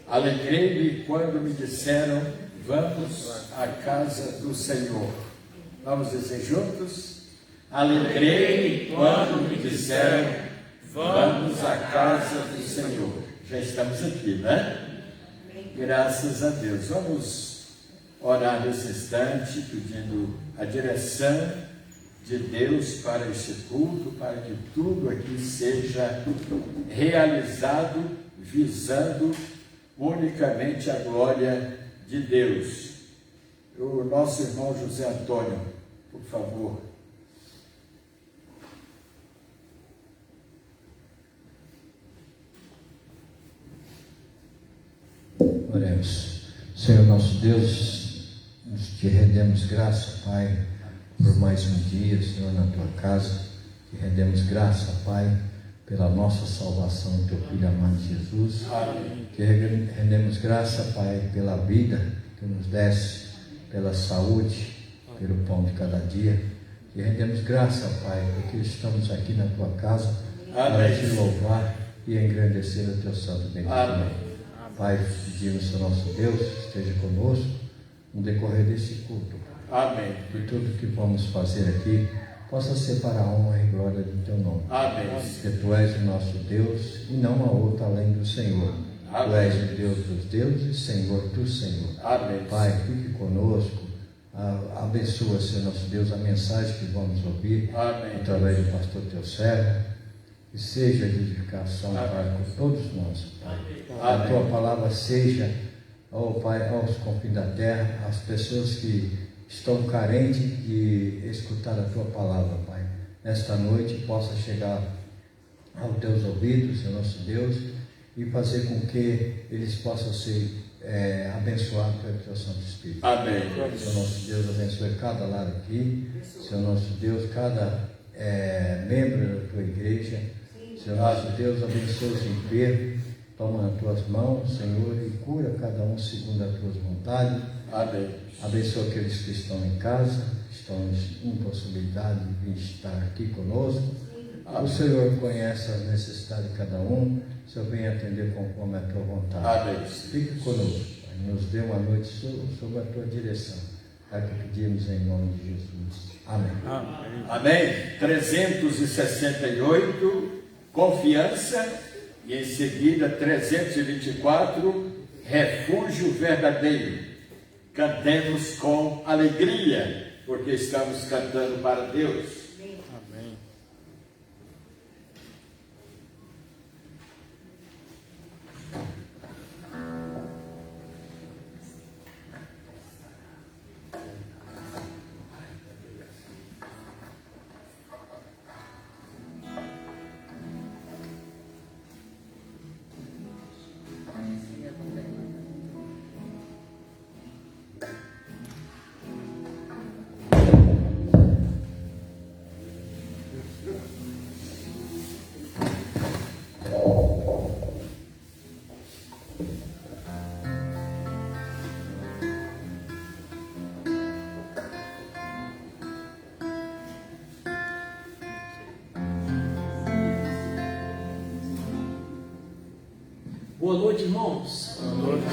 Alegrei-me quando me disseram, vamos à casa do Senhor. Vamos dizer juntos? Alegrei-me quando me disseram, vamos à casa do Senhor. Já estamos aqui, né? Graças a Deus. Vamos orar nesse instante, pedindo a direção de Deus para este culto, para que tudo aqui seja realizado, visando unicamente a glória de Deus. O nosso irmão José Antônio, por favor. Oremos. Senhor nosso Deus, nós te rendemos graça, Pai, por mais um dia, Senhor, na tua casa. Te rendemos graça, Pai, pela nossa salvação em teu Filho amado Jesus. Amém. Te rendemos graça, Pai, pela vida que nos deste, pela saúde, pelo pão de cada dia. Te rendemos graça, Pai, porque estamos aqui na tua casa para te louvar e engrandecer o teu santo nome. Pai, pedimos, Senhor nosso Deus, esteja conosco no decorrer desse culto. Amém. Que tudo que vamos fazer aqui possa ser para a honra e glória do teu nome. Amém. Porque tu és o nosso Deus e não há outro além do Senhor. Amém. Tu és o Deus dos deuses, Senhor do Senhor. Amém. Pai, fique conosco. Abençoa, Senhor nosso Deus, a mensagem que vamos ouvir. Amém. Através do pastor teu servo. Que seja de edificação, Pai, com todos nós, Pai. A tua palavra seja, ó Pai, aos confins da terra, as pessoas que estão carentes de escutar a tua palavra, Pai. Nesta noite possa chegar aos teus ouvidos, Senhor nosso Deus, e fazer com que eles possam ser abençoados pelo teu Santo Espírito. Amém. Senhor nosso Deus, abençoe cada lar aqui. Senhor nosso Deus, cada membro da tua igreja. Senhor nosso Deus, abençoa os enfermos, toma nas tuas mãos, Senhor, e cura cada um segundo as tuas vontades. Amém. Abençoa aqueles que estão em casa, estão em impossibilidade de estar aqui conosco. Amém. O Senhor conhece as necessidades de cada um, o Senhor vem atender conforme a tua vontade. Amém. Fique conosco, Pai. Nos dê uma noite sob a tua direção. É o que pedimos em nome de Jesus. Amém. Amém. 368, confiança, e em seguida 324, refúgio verdadeiro. Cantemos com alegria, porque estamos cantando para Deus. Amém. Boa noite, irmãos. Boa noite.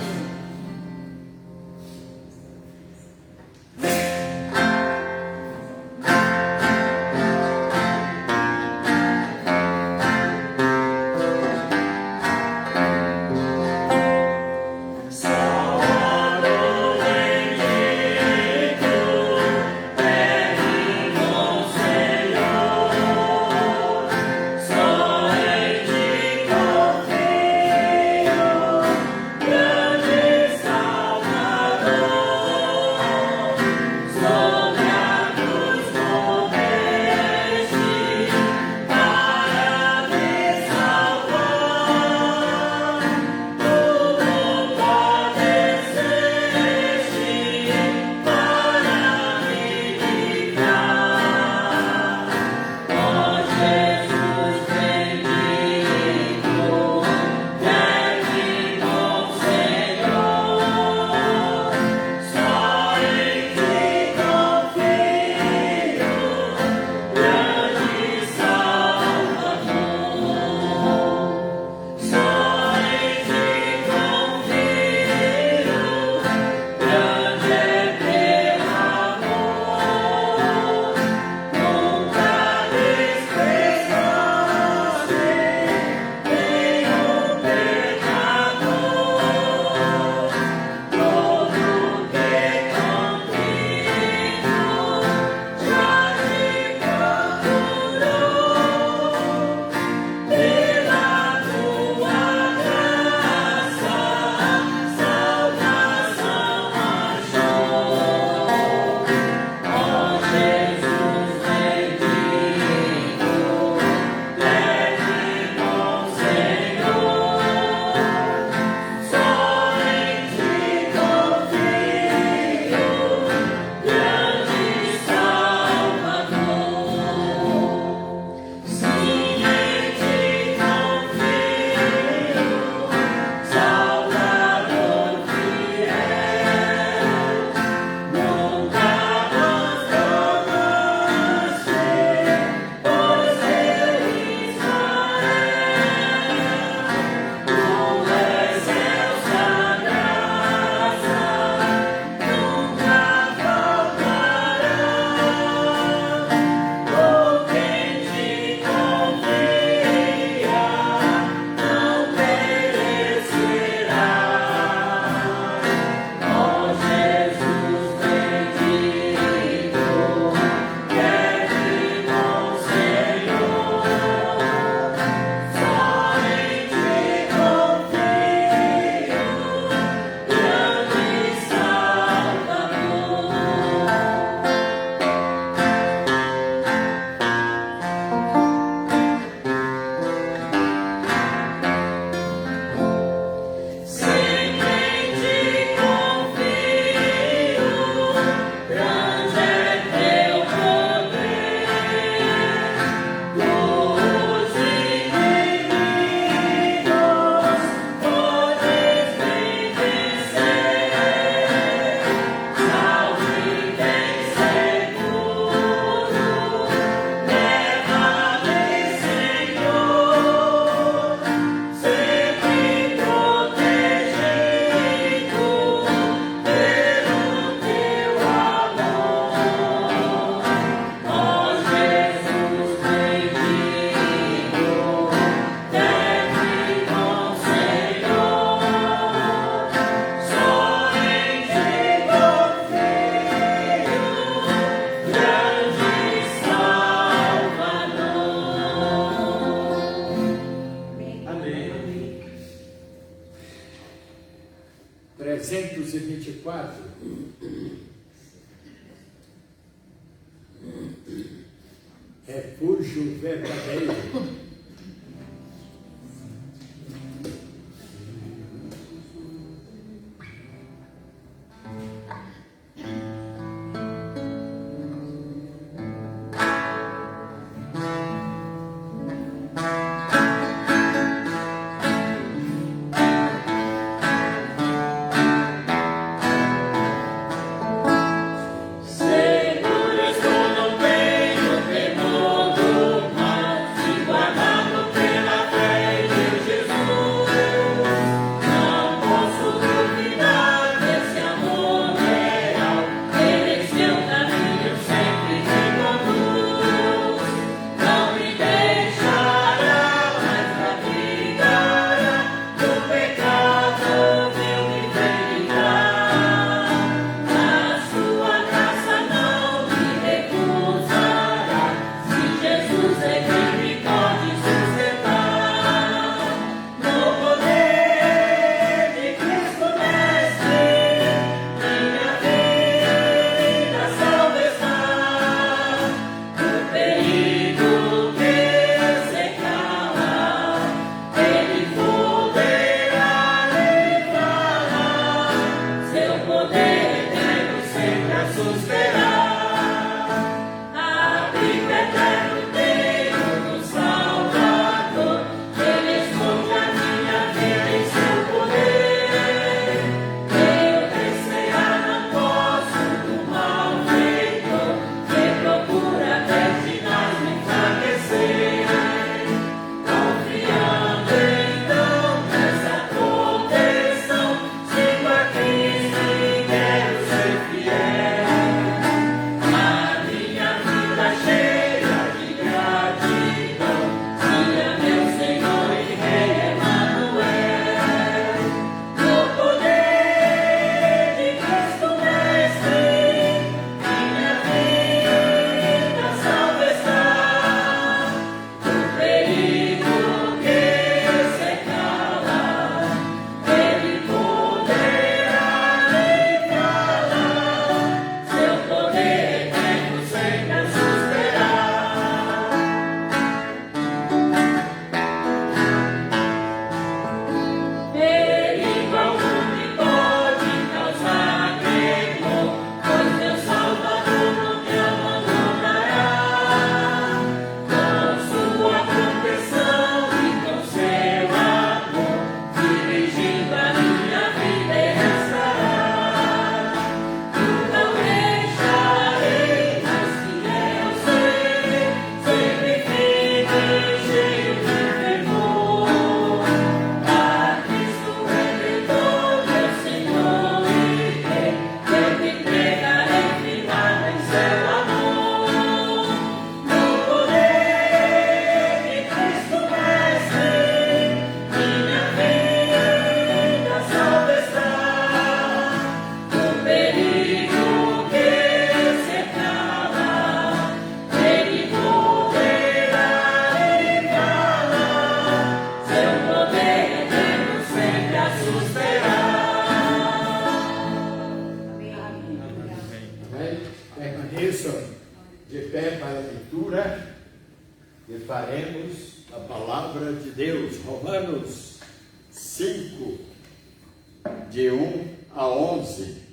Grande 324. Refúgio verdadeiro. e faremos a palavra de Deus. Romanos 5, de 1 a 11.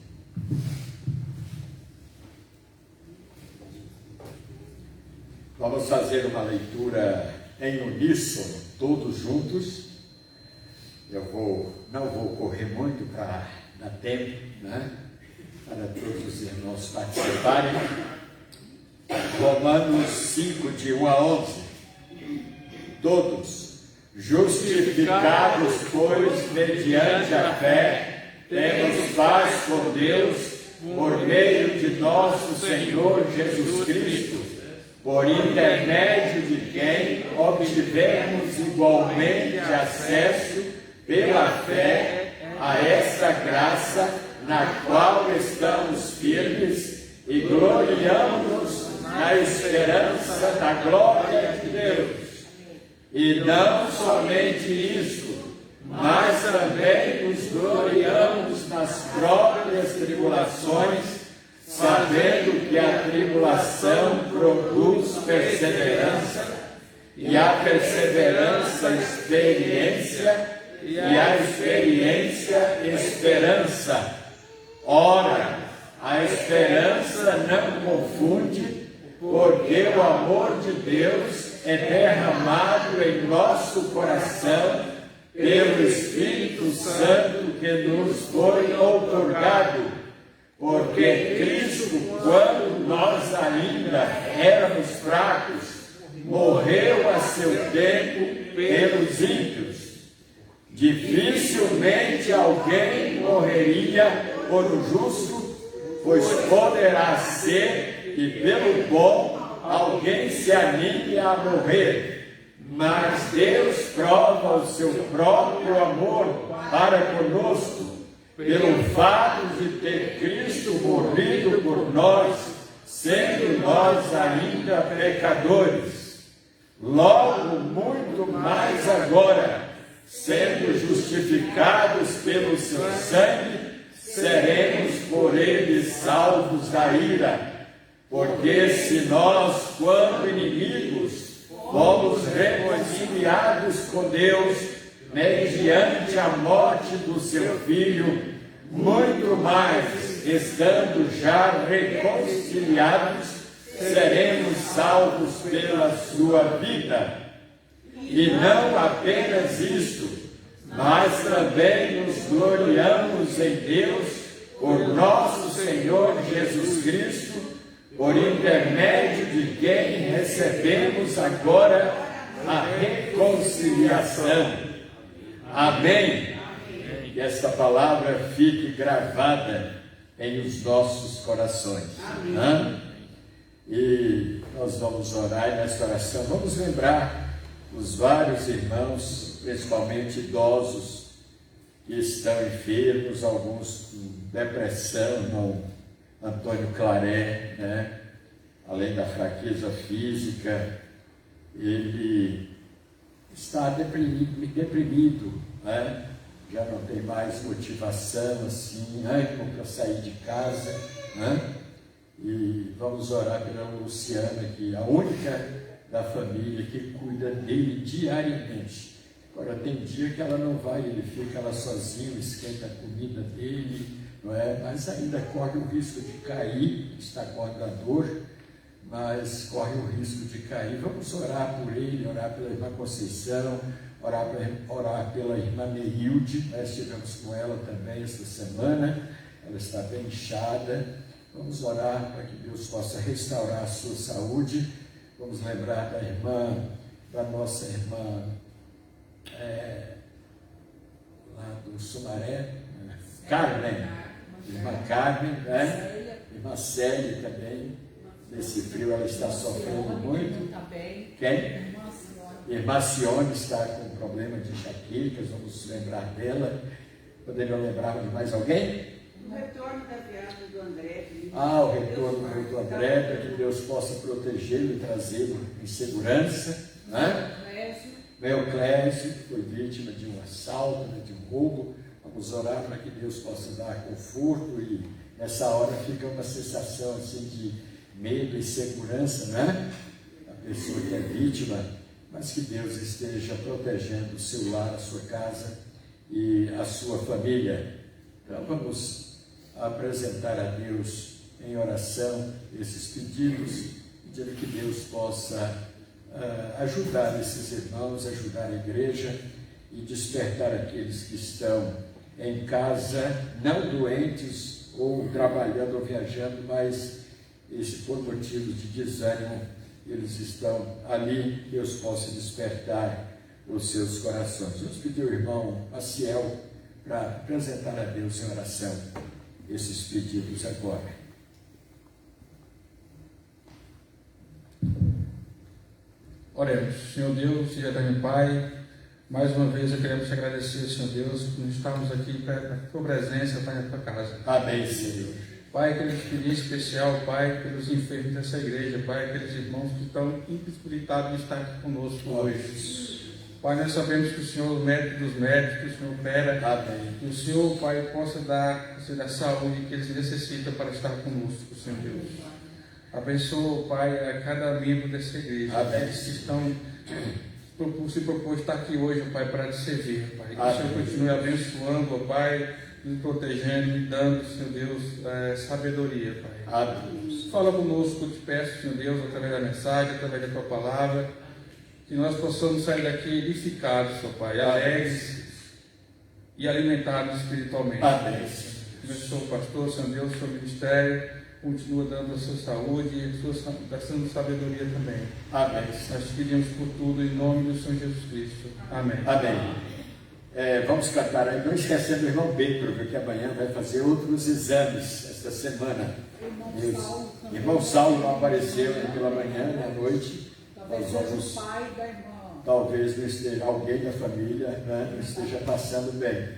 Vamos fazer uma leitura em uníssono, todos juntos. Eu não vou correr muito para dar tempo, né? Para todos os irmãos participarem. Romanos 5, de 1 a 11. Todos, justificados, pois, mediante a fé, temos paz com Deus, por meio de nosso Senhor Jesus Cristo, por intermédio de quem obtivemos igualmente acesso, pela fé, a essa graça, na qual estamos firmes e gloriamos-nos na esperança da glória de Deus. E não somente isso, mas também nos gloriamos nas próprias tribulações, sabendo que a tribulação produz perseverança, e a perseverança, experiência, e a experiência, esperança. Ora, a esperança não confunde, porque o amor de Deus é derramado em nosso coração pelo Espírito Santo que nos foi outorgado. Porque Cristo, quando nós ainda éramos fracos, morreu a seu tempo pelos ímpios. Dificilmente alguém morreria por o justo, pois poderá ser que pelo bom alguém se anime a morrer. Mas Deus prova o seu próprio amor para conosco, pelo fato de ter Cristo morrido por nós, sendo nós ainda pecadores. Logo, muito mais agora, sendo justificados pelo seu sangue, seremos por ele salvos da ira. Porque se nós, quando inimigos, fomos reconciliados com Deus, mediante a morte do seu Filho, muito mais, estando já reconciliados, seremos salvos pela sua vida. E não apenas isto, mas também nos gloriamos em Deus, por nosso Senhor Jesus Cristo, por intermédio de quem recebemos agora a reconciliação. Amém. Que esta palavra fique gravada em os nossos corações. Amém. E nós vamos orar, e nesta oração vamos lembrar os vários irmãos, principalmente idosos, que estão enfermos, alguns com depressão, irmão Antônio Claré, né? Além da fraqueza física, ele está deprimido, né? Já não tem mais motivação assim, ânimo para sair de casa, né? E vamos orar pela Luciana, que é a única da família que cuida dele diariamente. Agora tem dia que ela não vai, ele fica lá sozinho, esquenta a comida dele, não é? Mas ainda corre o risco de cair, está acordador, mas corre o risco de cair. Vamos orar por ele, orar pela irmã Conceição, orar pela irmã Neilde. Nós estivemos com ela também esta semana, ela está bem inchada. Vamos orar para que Deus possa restaurar a sua saúde. Vamos lembrar da nossa irmã lá do Sumaré, Carmen, irmã Carmen, né? Irmã Célia também. Nesse frio ela está sofrendo muito. Quem? Irmã Cione está com problema de enxaquecas, vamos lembrar dela. Poderiam lembrar de mais alguém? O retorno da viagem do André. O retorno do André, para que Deus possa protegê-lo e trazê-lo em segurança. Né? Meu Clésio foi vítima de um assalto, de um roubo. Vamos orar para que Deus possa dar conforto, e nessa hora fica uma sensação assim de medo e segurança, né? A pessoa que é vítima, mas que Deus esteja protegendo o seu lar, a sua casa e a sua família. Então vamos apresentar a Deus em oração esses pedidos, pedindo que Deus possa ajudar esses irmãos, ajudar a igreja e despertar aqueles que estão em casa, não doentes ou trabalhando ou viajando, mas por motivos de desânimo, eles estão ali. Deus possa despertar os seus corações. Vamos pedir ao irmão Maciel para apresentar a Deus em oração esses pedidos agora. Oremos. Senhor Deus e eterno Pai, mais uma vez eu queremos te agradecer, Senhor Deus, por estarmos aqui para a tua presença, Pai, na tua casa. Amém, Senhor. Pai, queremos pedir especial, Pai, pelos enfermos dessa igreja, Pai, aqueles irmãos que estão impossibilitados de estar aqui conosco hoje. Pai, nós sabemos que o Senhor é o médico dos médicos, que o Senhor opera. Amém. Que o Senhor, Pai, possa dar a saúde que eles necessitam para estar conosco, Senhor Deus. Abençoa, Pai, a cada membro dessa igreja. Amém. Aqueles que estão se propôs estar aqui hoje, Pai, para te servir, Pai. Que o Senhor continue abençoando, Pai, nos protegendo, me dando, Senhor Deus, sabedoria, Pai. Amém. Fala conosco, eu te peço, Senhor Deus, através da mensagem, através da tua palavra, que nós possamos sair daqui edificados, Senhor Pai, alegres e alimentados espiritualmente. Amém. Abençoa o pastor, Senhor Deus, o seu ministério, continua dando a sua saúde e dando sabedoria também. Amém. Nós te pedimos por tudo em nome do Senhor Jesus Cristo. Amém. Amém. Vamos cantar aí, não esquecendo o irmão Pedro, porque amanhã vai fazer outros exames esta semana. Irmão Saulo não apareceu pela manhã, à noite. Nós vamos, talvez não esteja, alguém da família, né, não esteja passando bem.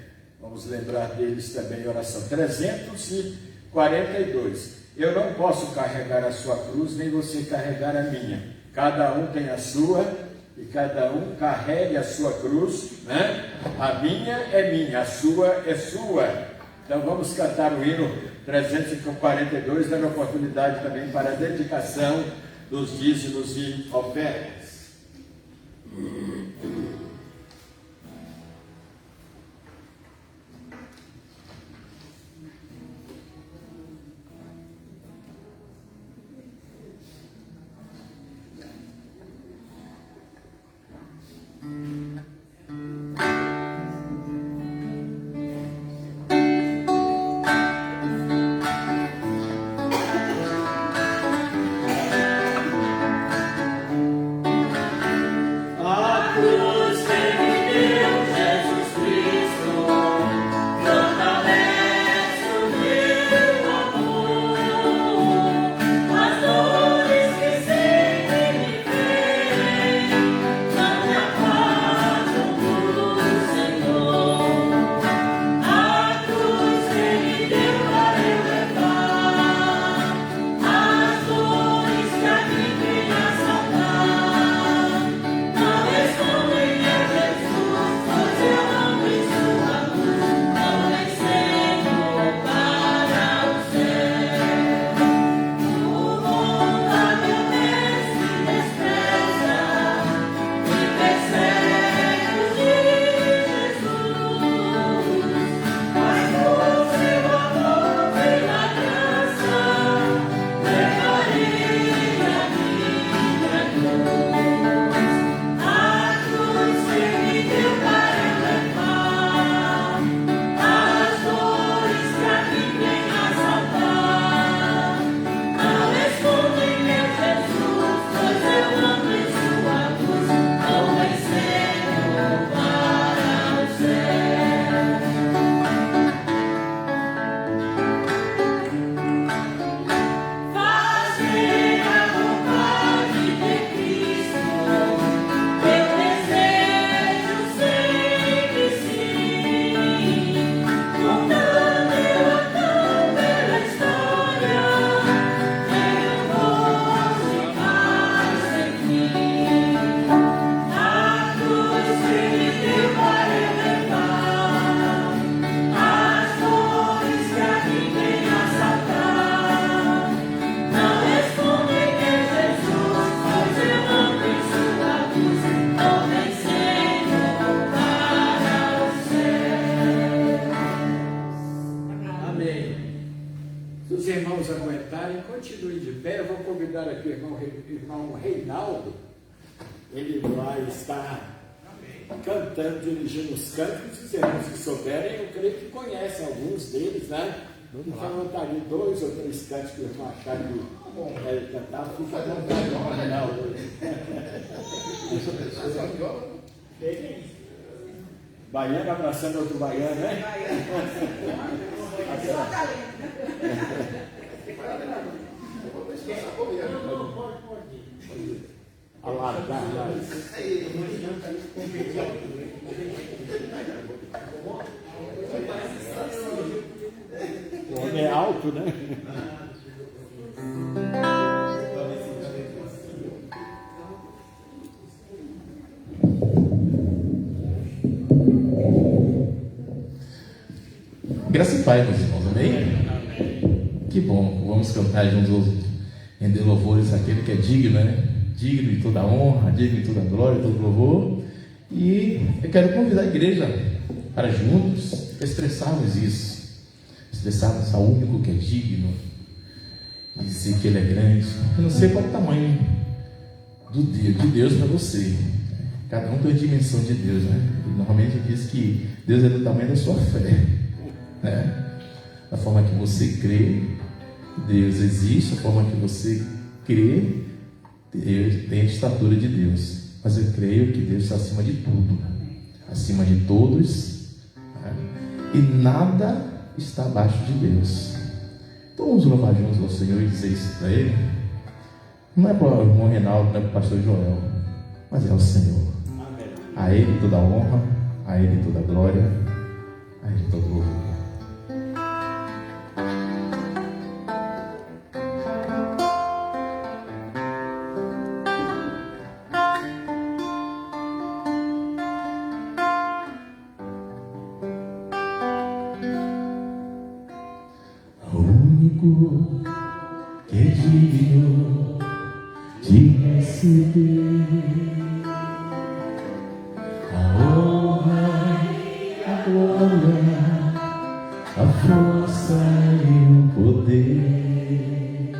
Vamos lembrar deles também em oração. 342. Eu não posso carregar a sua cruz, nem você carregar a minha. Cada um tem a sua, e cada um carregue a sua cruz, né? A minha é minha, a sua é sua. Então vamos cantar o hino 342, dando oportunidade também para a dedicação dos dízimos e ofertas. Continue de pé. Eu vou convidar aqui o irmão Reinaldo. Ele vai estar cantando, dirigindo os cantos. Os irmãos que souberem, eu creio que conhecem alguns deles, né? Então, tá ali 2 ou 3 cantos que o irmão achar que ele cantar. Fica à vontade, irmão Reinaldo. Baiano abraçando outro baiano, né? Alargar mais. O homem é alto, né? Graça e paz, meus irmãos, amém? Que bom, vamos cantar juntos, render louvores àquele que é digno, né? Digno de toda honra, digno de toda glória, todo louvor. E eu quero convidar a igreja para juntos expressarmos isso, expressarmos ao único que é digno, dizer que ele é grande. Eu não sei qual é o tamanho de Deus para você. Cada um tem a dimensão de Deus, né? E normalmente diz que Deus é do tamanho da sua fé, né? Da forma que você crê, Deus existe. Da forma que você crê, Deus tem a estatura de Deus. Mas eu creio que Deus está acima de tudo, acima de todos, né? E nada está abaixo de Deus. Então vamos louvar juntos ao Senhor e dizer isso para Ele. Não é para o irmão Reinaldo, não é para o pastor Joel, mas é ao Senhor. A Ele toda a honra, a Ele toda a glória, a Ele todo o louvor. O único que é digno de receber a honra, a glória, a força e o poder,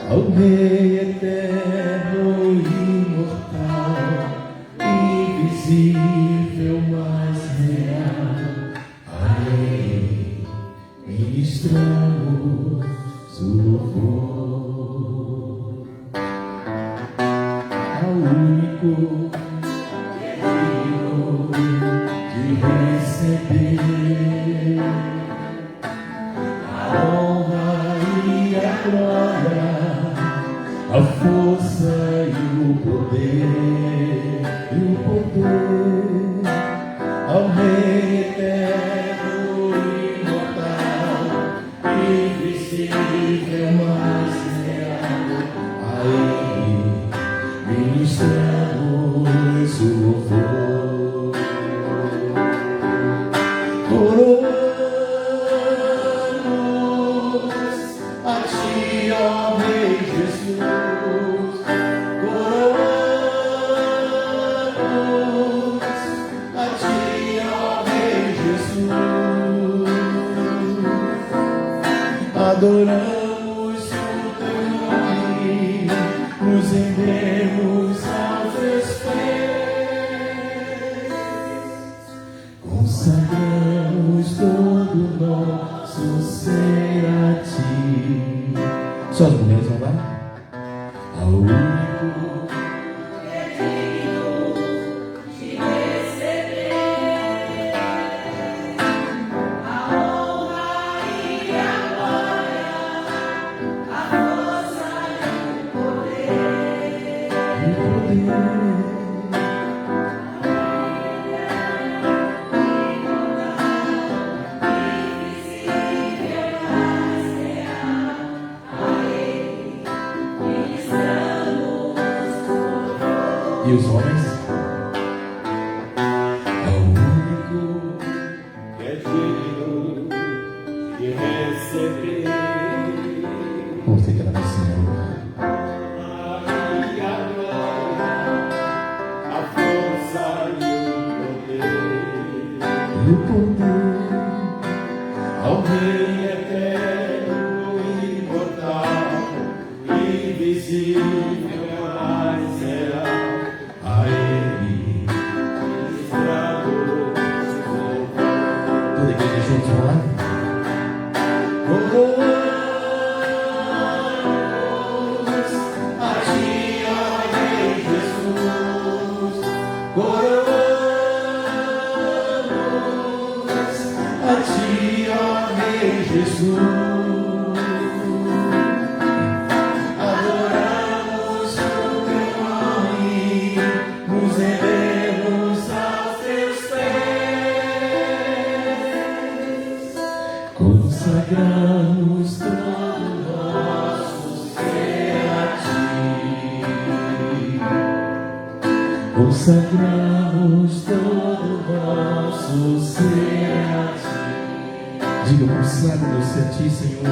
ao Rei eterno e imortal, invisível, mas real, a Ele ministramos o louvor. Ao único digno de receber a honra e a glória, a força e o poder, ao Rei eterno e imortal, invisível, mas real, a Ele ministramos o louvor. Oramos a Ti, ó Rei Jesus. Oramos a Ti, ó Rei Jesus. Adoramos o Teu nome, nos rendemos aos Teus pés, consagramos todo nosso ser a Ti. Só as mulheres vão lá? Ao único que é digno de receber a honra e a glória, a força e o poder, e os homens? Ao único que é digno de receber. Vamos ter que dar para o Senhor. A força e o poder, ao Rei eterno e imortal, invisível, mas real, a Ele ministramos o louvor. Toda a igreja juntos, vamos lá? Oramos a Ti, ó Rei Jesus. Oramos a Ti, ó Rei Jesus. Adoramos o Teu nome, nos rendemos aos Teus pés, consagramos todo nosso ser a Ti, consagramos todo nosso ser. Diga, eu consagro meu ser a Ti, Senhor.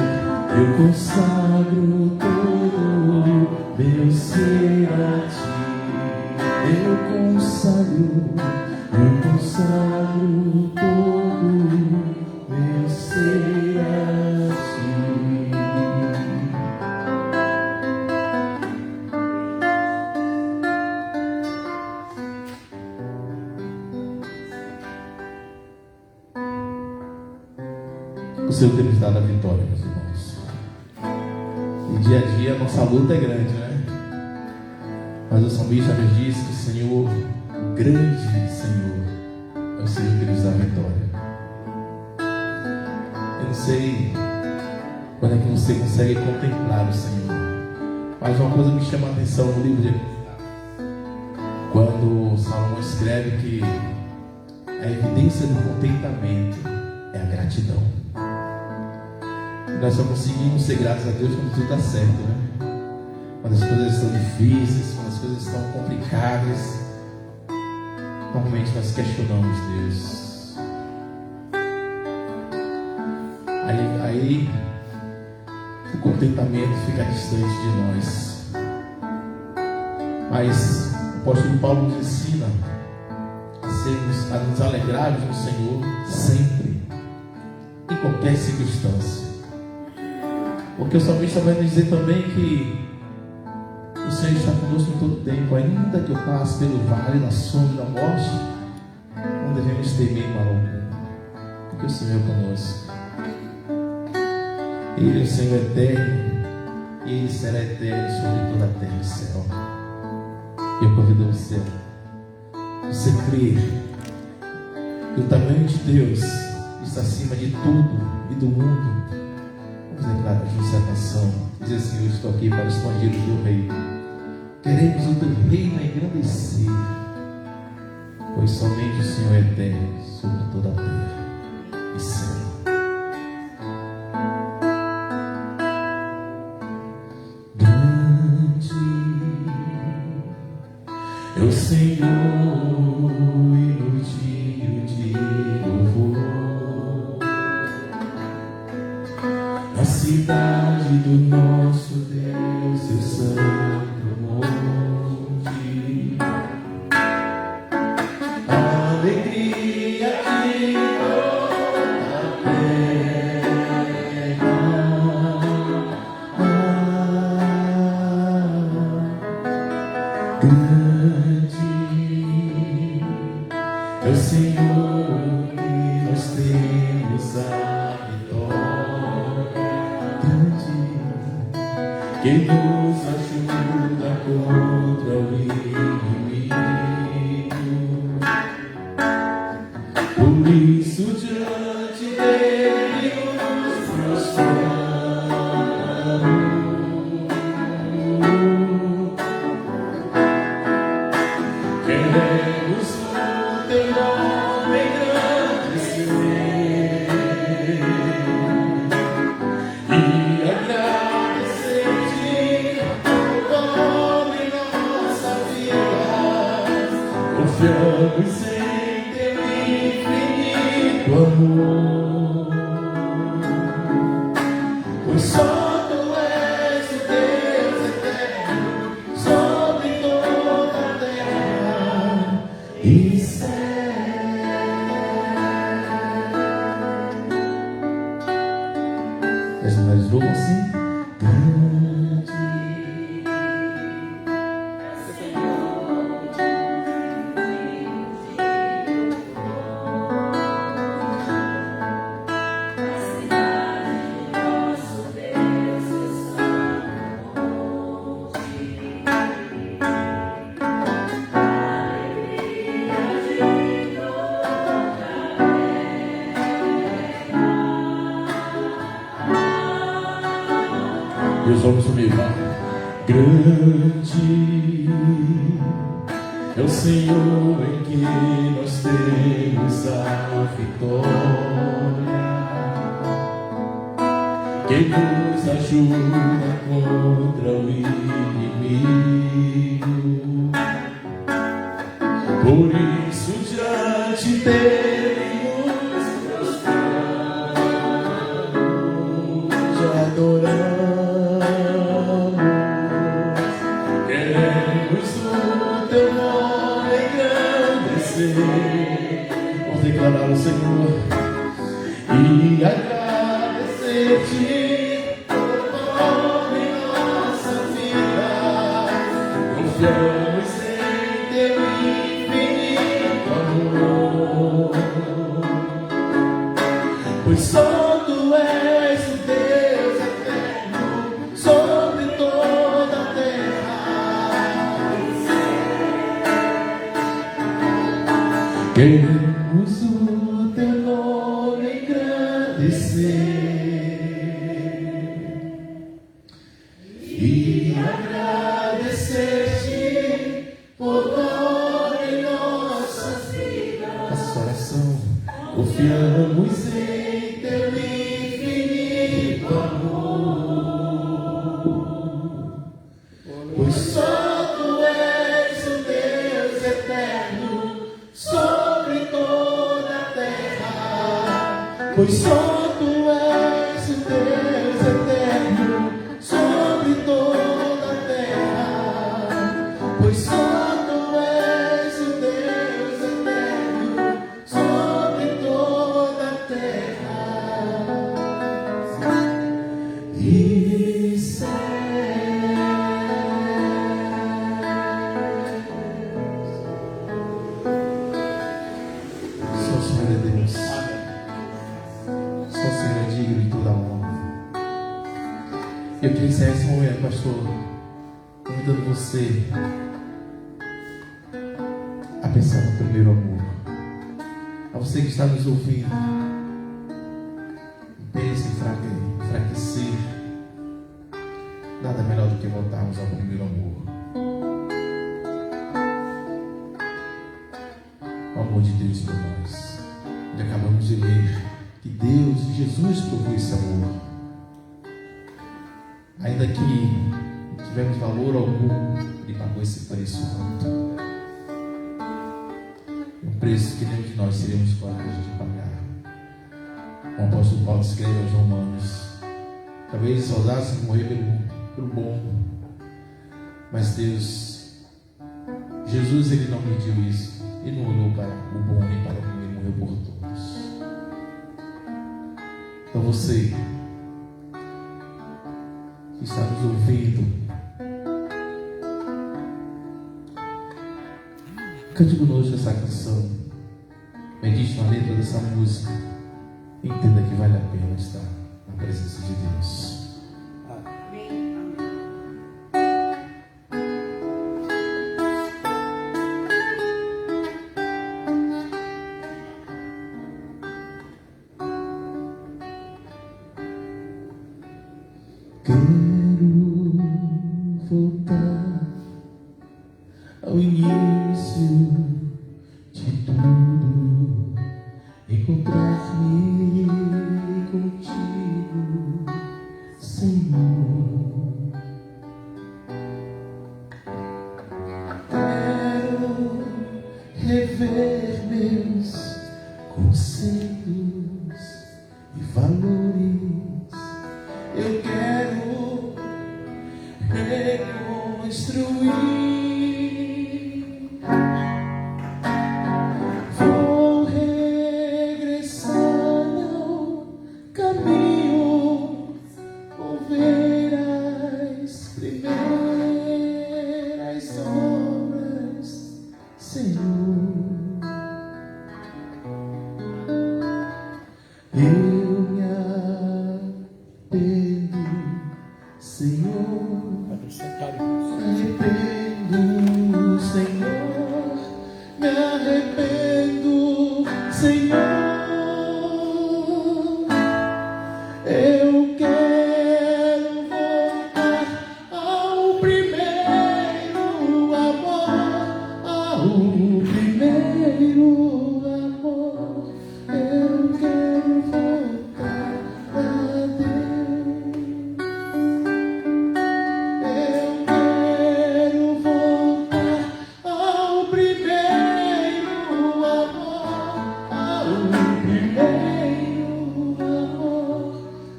Eu consagro todo meu ser a Ti. Eu consagro todo meu ser a Ti. O Senhor tem nos dado a vitória, meus irmãos. E dia a dia a nossa luta é grande, né? Mas o salmista nos diz que o Senhor, o grande Senhor, é o Senhor que nos dá a vitória. Eu não sei quando é que você consegue contemplar o Senhor, mas uma coisa me chama a atenção no livro de quando Salomão escreve que a evidência do contentamento é a gratidão. Nós só conseguimos ser gratos a Deus quando tudo está certo, né? Quando as coisas estão difíceis, quando as coisas estão complicadas, normalmente nós questionamos Deus. Aí o contentamento fica distante de nós. Mas o apóstolo Paulo nos ensina a nos alegrarmos no Senhor sempre, em qualquer circunstância. Porque o salmista vai nos dizer também que o Senhor está conosco em todo o tempo. Ainda que eu passe pelo vale da sombra da morte, não devemos temer mal algum, porque o Senhor é conosco. Ele é o Senhor eterno, e Ele será eterno sobre toda a terra e céu. E eu convido você crer que o tamanho de Deus está acima de tudo e do mundo. Vamos declarar juntos a canção, dizer assim: eu estou aqui para expandir o teu reino. Queremos o teu reino engrandecer, pois somente o Senhor é eterno sobre toda a terra e céu. Grande é o Senhor e no dia de louvor, a cidade do nosso Deus, seu santo monte, a alegria de toda a terra. Grande é o Senhor que nós temos a vitória. Grande que nos ajuda contra o inimigo. Por isso diante dele nos prostramos. Queremos o teu nome engrandecer e agradecer-te por todo em nossa vida. Confiamos em teu infinito amor, pois só tu és o Deus eterno sobre toda a terra e céu. As mulheres louvam assim: grande e os homens comigo, vai. Grande é o Senhor em que nós temos a vitória, que nos ajuda contra o inimigo. Por isso diante dele nos prostramos. agradecer. Vamos declarar ao Senhor e agradecer-te por toda em nossa vida. Confiamos em teu infinito amor, pois só tu és o Deus eterno sobre toda a terra. Queremos o teu nome engrandecer e agradecer-te por toda em nossas vidas. Nossa oração, confiamos em teu infinito amor, pois só tu és o Deus eterno sobre toda a terra, pois só tu és o Deus eterno sobre toda a terra, pois só tu és o Deus eterno sobre toda a terra e céus. Só o Senhor é Deus. Só o Senhor é digno de toda a honra. Eu queria encerrar esse momento, pastor, convidando você a pensar no primeiro amor. A você que está nos ouvindo, pense em enfraquecer. Nada melhor do que voltarmos ao primeiro amor. O amor de Deus por nós. E acabamos de ler que Deus e Jesus provou esse amor. Ainda que não tivemos valor algum, Ele pagou esse preço alto. Um preço que nenhum de nós teremos coragem de pagar. O apóstolo Paulo escreve aos Romanos: talvez saudássemos morrer pelo bom, mas Deus, Jesus, Ele não mediu isso. Ele não olhou para o bom nem para o ruim, Ele morreu por todos. Então você que está nos ouvindo, cante conosco essa canção, medite na letra dessa música, entenda que vale a pena estar na presença de Deus. Quero voltar ao início de tudo, encontrar-me contigo, Senhor. Quero rever meus conceitos e valores. Eu quero reconstruir. Vou regressar ao caminho, vou ver as primeiras obras, Senhor. Eu me arrependo, Senhor, arrependo, Senhor, me arrependo, Senhor. Eu quero voltar ao primeiro amor, ao primeiro amor. Eu quero voltar a Deus. Eu quero voltar ao primeiro amor, ao primeiro amor.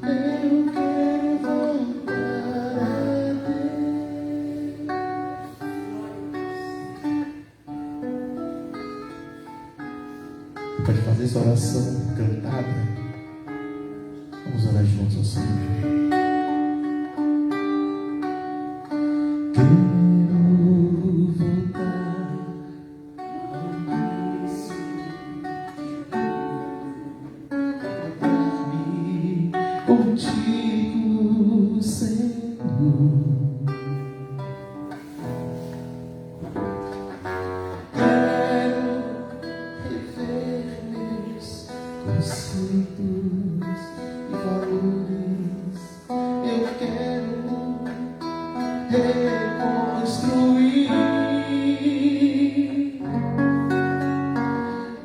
Eu quero voltar a Deus. pode fazer essa oração cantada. Vamos orar juntos ao Senhor. Contigo, Senhor, quero rever meus conceitos e valores. Eu quero reconstruir.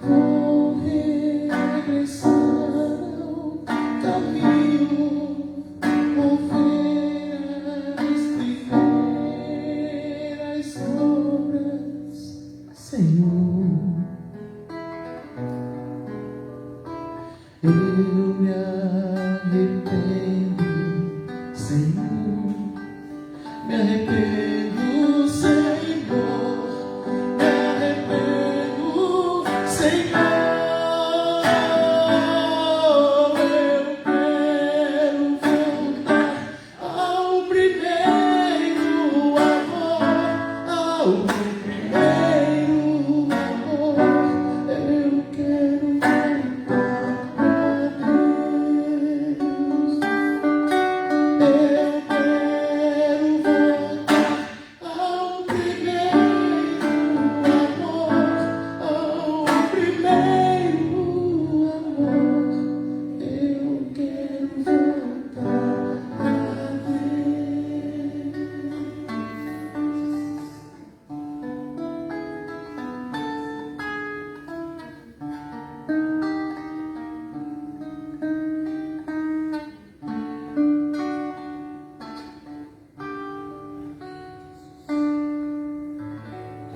Vou regressar ao caminho. Vou ver as primeiras obras, Senhor. Eu me arrependo, Senhor. Me arrependo, Senhor. Me arrependo, Senhor.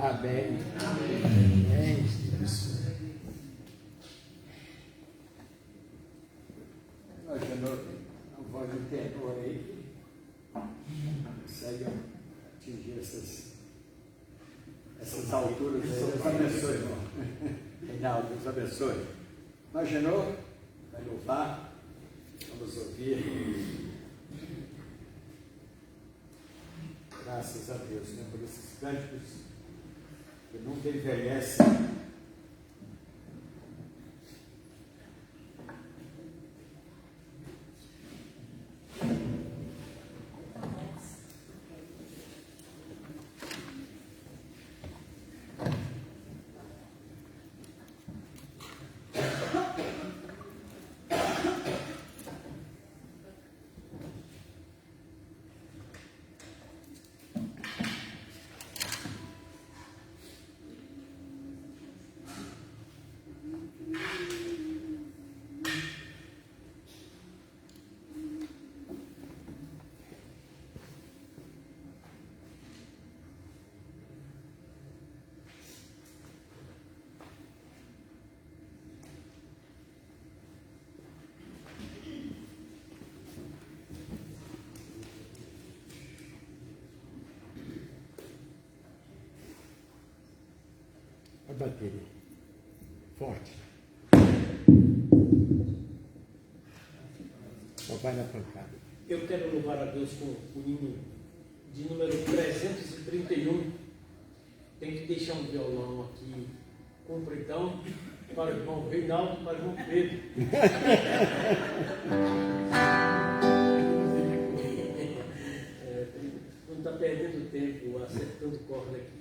Amém. Amém. Nós já não vamos tenor aí. Consegue atingir essas alturas aí. Deus abençoe, irmão. Reinaldo, Deus abençoe. Imaginou? Vai louvar. Vamos ouvir. Graças a Deus, né, por esses cânticos que nunca envelhecem. A bateria. Forte. Só vai na pancada. Eu quero louvar a Deus com o hino de número 331. Tem que deixar um violão aqui compridão para o irmão Reinaldo, para o irmão Pedro. Não está perdendo tempo acertando corda aqui.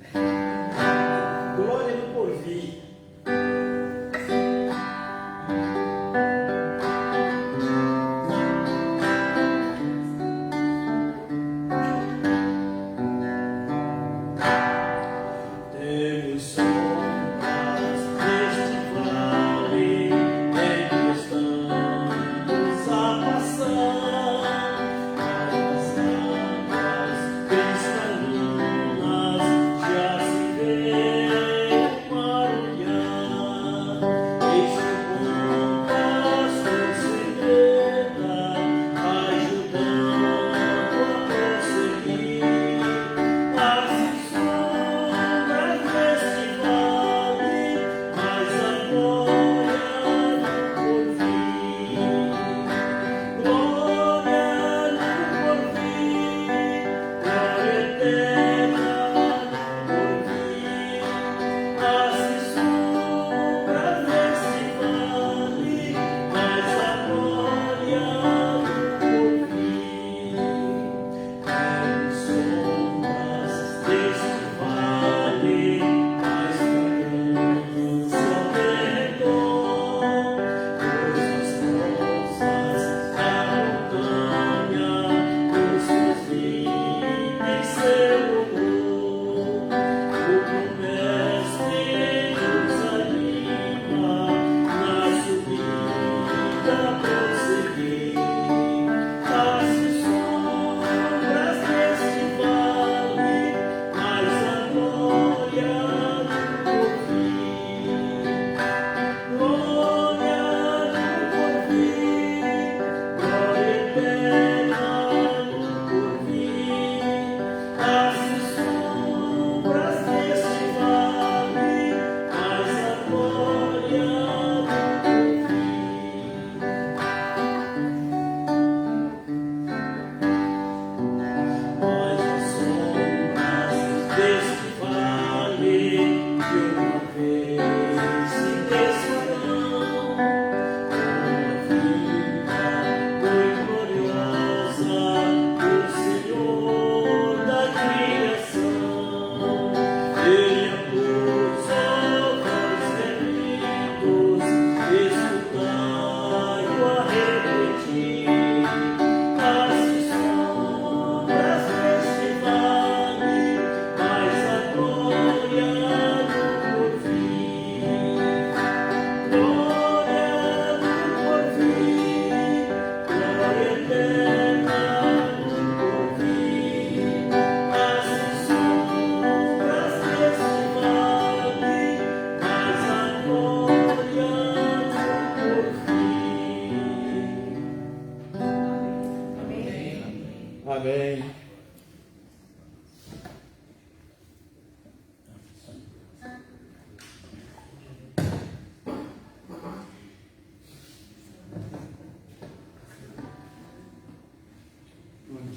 Glória no porvir. Já se vê o mar olhar.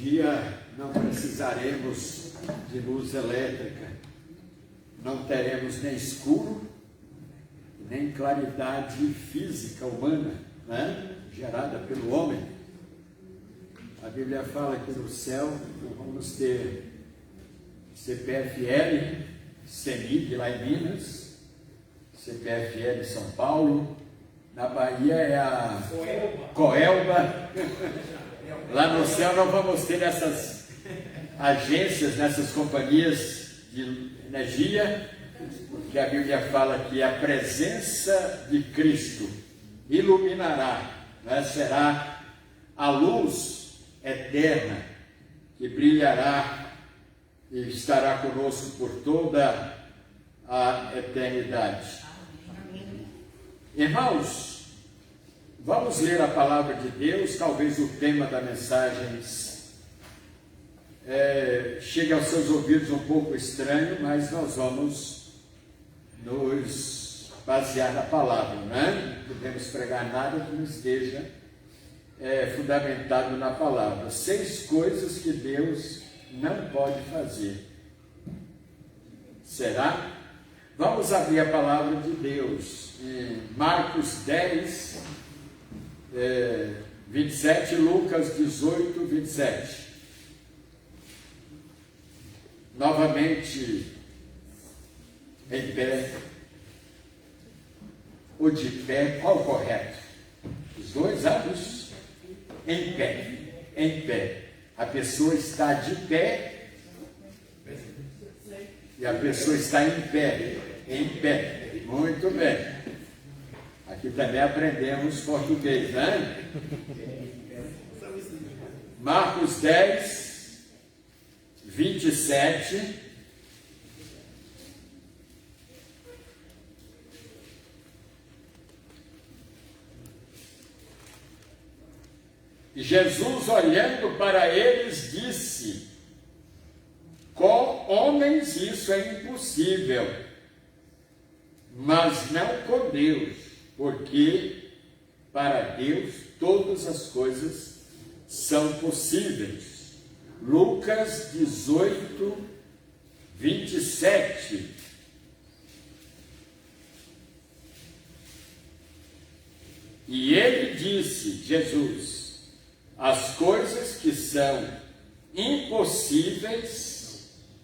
dia não precisaremos de luz elétrica, não teremos nem escuro, nem claridade física humana, né? Gerada pelo homem. A Bíblia fala que no céu vamos ter CPFL, CEMIG lá em Minas, CPFL São Paulo, na Bahia é a Coelba. Lá no céu nós vamos ter essas agências, nessas companhias de energia, porque a Bíblia fala que a presença de Cristo iluminará, né? Será a luz eterna que brilhará e estará conosco por toda a eternidade. Irmãos, vamos ler a palavra de Deus. Talvez o tema da mensagem chegue aos seus ouvidos um pouco estranho, mas nós vamos nos basear na palavra, né? Não podemos pregar nada que não esteja fundamentado na palavra. 6 coisas que Deus não pode fazer. Será? Vamos abrir a palavra de Deus em Marcos 10, 27, Lucas 18, 27. Novamente, em pé, ou de pé, qual o correto? Os dois ambos em pé, em pé. A pessoa está de pé e a pessoa está em pé, em pé. Muito bem. Aqui também aprendemos português, né? Marcos 10, 27. E Jesus, olhando para eles, disse: com homens isso é impossível, mas não com Deus, porque para Deus todas as coisas são possíveis. Lucas 18, 27. E ele disse, Jesus: as coisas que são impossíveis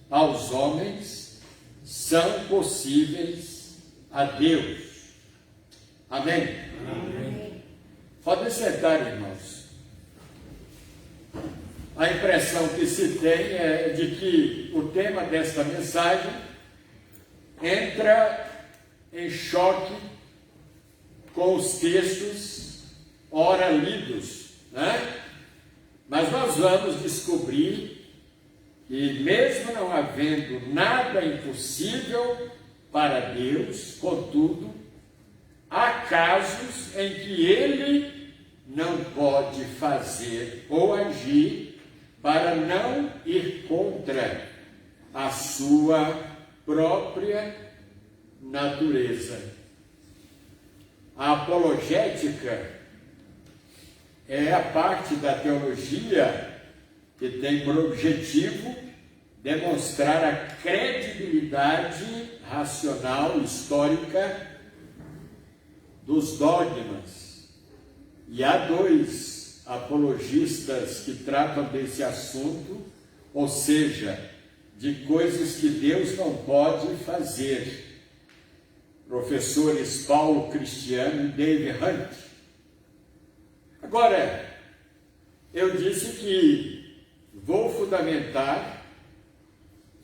aos homens são possíveis a Deus. Amém? Amém. Podem sentar, irmãos. A impressão que se tem é de que o tema desta mensagem entra em choque com os textos ora lidos, né? Mas nós vamos descobrir que, mesmo não havendo nada impossível para Deus, contudo, há casos em que Ele não pode fazer ou agir para não ir contra a sua própria natureza. A apologética é a parte da teologia que tem por objetivo demonstrar a credibilidade racional, histórica dos dogmas. E há 2 apologistas que tratam desse assunto, ou seja, de coisas que Deus não pode fazer. Professores Paulo Cristiano e David Hunt. Agora, eu disse que vou fundamentar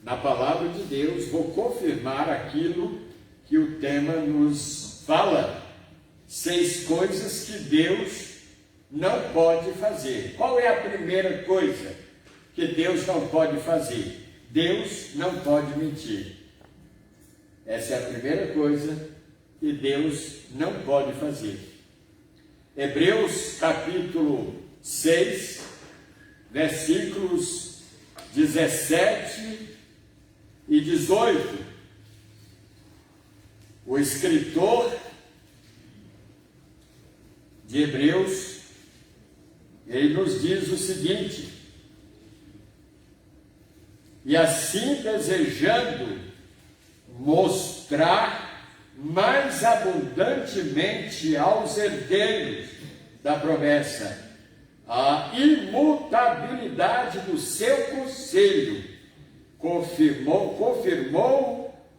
na palavra de Deus, vou confirmar aquilo que o tema nos fala. 6 coisas que Deus não pode fazer. Qual é a primeira coisa que Deus não pode fazer? Deus não pode mentir. Essa é a primeira coisa que Deus não pode fazer. Hebreus capítulo 6, versículos 17 e 18. O escritor de Hebreus, ele nos diz o seguinte: e assim desejando mostrar mais abundantemente aos herdeiros da promessa a imutabilidade do seu conselho, confirmou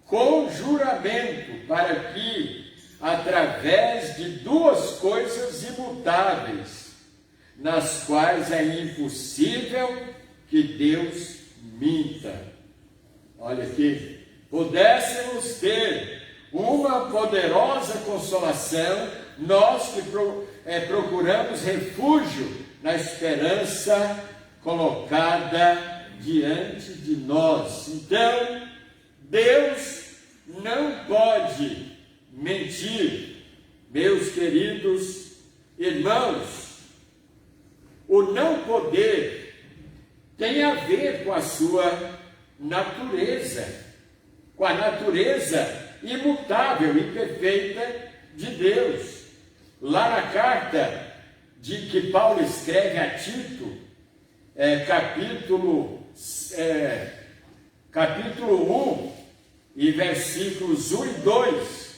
com juramento, para que, através de duas coisas imutáveis, nas quais é impossível que Deus minta. Olha aqui, pudéssemos ter uma poderosa consolação, nós que procuramos refúgio na esperança colocada diante de nós. Então, Deus não pode mentir, meus queridos irmãos. O não poder tem a ver com a sua natureza, com a natureza imutável e perfeita de Deus. Lá na carta que Paulo escreve a Tito, capítulo 1 e versículos 1 e 2,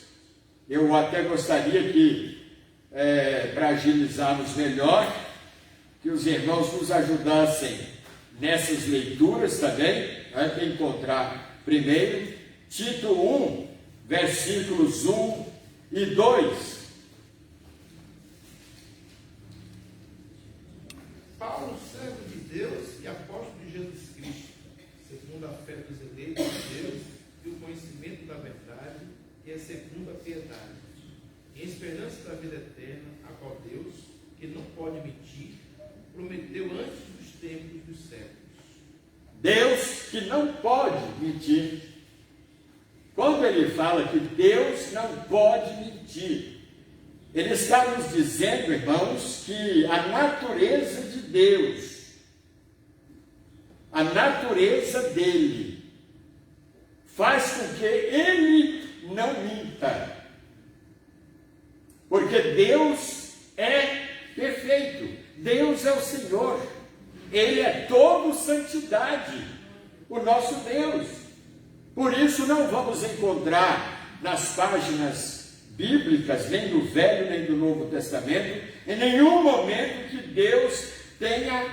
eu até gostaria que, para agilizarmos melhor, que os irmãos nos ajudassem nessas leituras também, para encontrar primeiro, Tito 1, versículos 1 e 2. Paulo, servo de Deus e apóstolo de Jesus Cristo, segundo a fé dos eleitos de Deus e o conhecimento da verdade, que é segundo a piedade, em esperança da vida eterna, a qual Deus, que não pode mentir, prometeu antes dos tempos dos séculos. Deus que não pode mentir. Quando ele fala que Deus não pode mentir, ele está nos dizendo, irmãos, que a natureza de Deus, a natureza dele, faz com que ele não minta. Porque Deus é perfeito, Deus é o Senhor, Ele é todo santidade, o nosso Deus. Por isso não vamos encontrar nas páginas bíblicas, nem do Velho nem do Novo Testamento, em nenhum momento que Deus tenha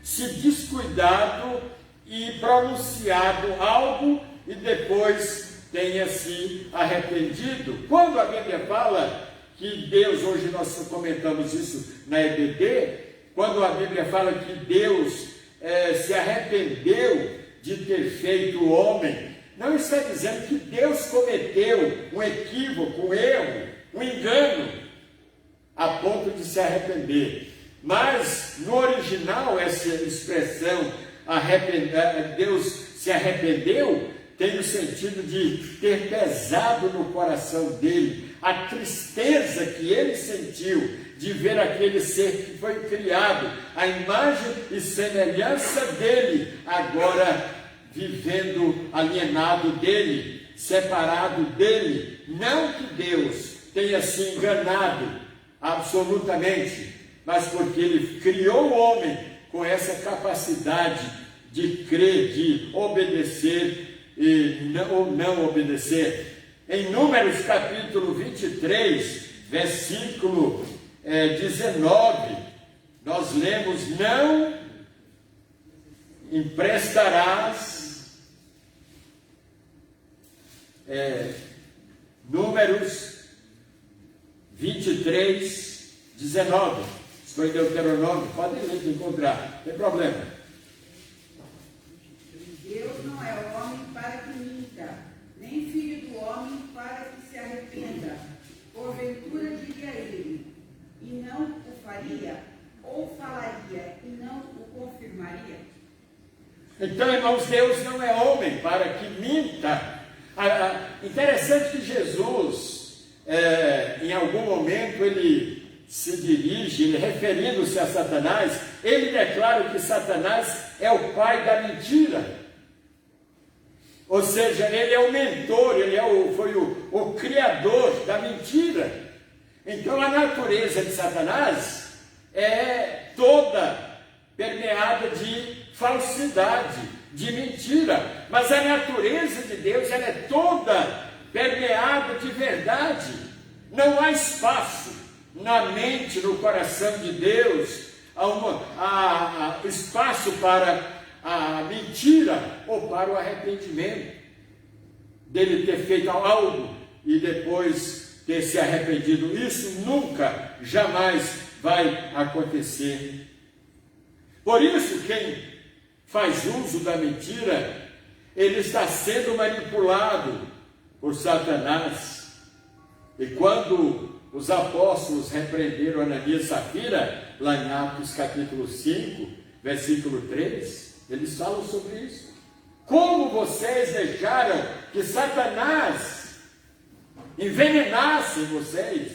se descuidado e pronunciado algo e depois tenha se arrependido. Quando a Bíblia fala que Deus, hoje nós comentamos isso na EBD, quando a Bíblia fala que Deus se arrependeu de ter feito o homem, não está dizendo que Deus cometeu um equívoco, um erro, um engano, a ponto de se arrepender. Mas, no original, essa expressão, Deus se arrependeu, tem o sentido de ter pesado no coração dele a tristeza que ele sentiu de ver aquele ser que foi criado, a imagem e semelhança dele, agora vivendo alienado dele, separado dele. Não que Deus tenha se enganado absolutamente, mas porque ele criou o homem com essa capacidade de crer, de obedecer ou não obedecer. Em Números capítulo 23, versículo 19, nós lemos: não emprestarás, Números 23, 19, estou em Deuteronômio, podem ler que encontrar, não tem problema. Deus não é homem para que minta, nem filho do homem para que se arrependa. Porventura diria ele, e não o faria, ou falaria, e não o confirmaria. Então, irmãos, Deus não é homem para que minta. Interessante que Jesus, em algum momento, ele se dirige, ele referindo-se a Satanás, ele declara que Satanás é o pai da mentira. Ou seja, ele é o mentor, ele foi o criador da mentira. Então a natureza de Satanás é toda permeada de falsidade, de mentira, mas a natureza de Deus ela é toda permeada de verdade. Não há espaço na mente, no coração de Deus, espaço para a mentira ou para o arrependimento, dele ter feito algo e depois ter se arrependido. Isso nunca, jamais vai acontecer. Por isso, quem faz uso da mentira, ele está sendo manipulado por Satanás. E quando os apóstolos repreenderam Ananias e Safira, lá em Atos capítulo 5, versículo 3, eles falam sobre isso. Como vocês deixaram que Satanás envenenasse vocês,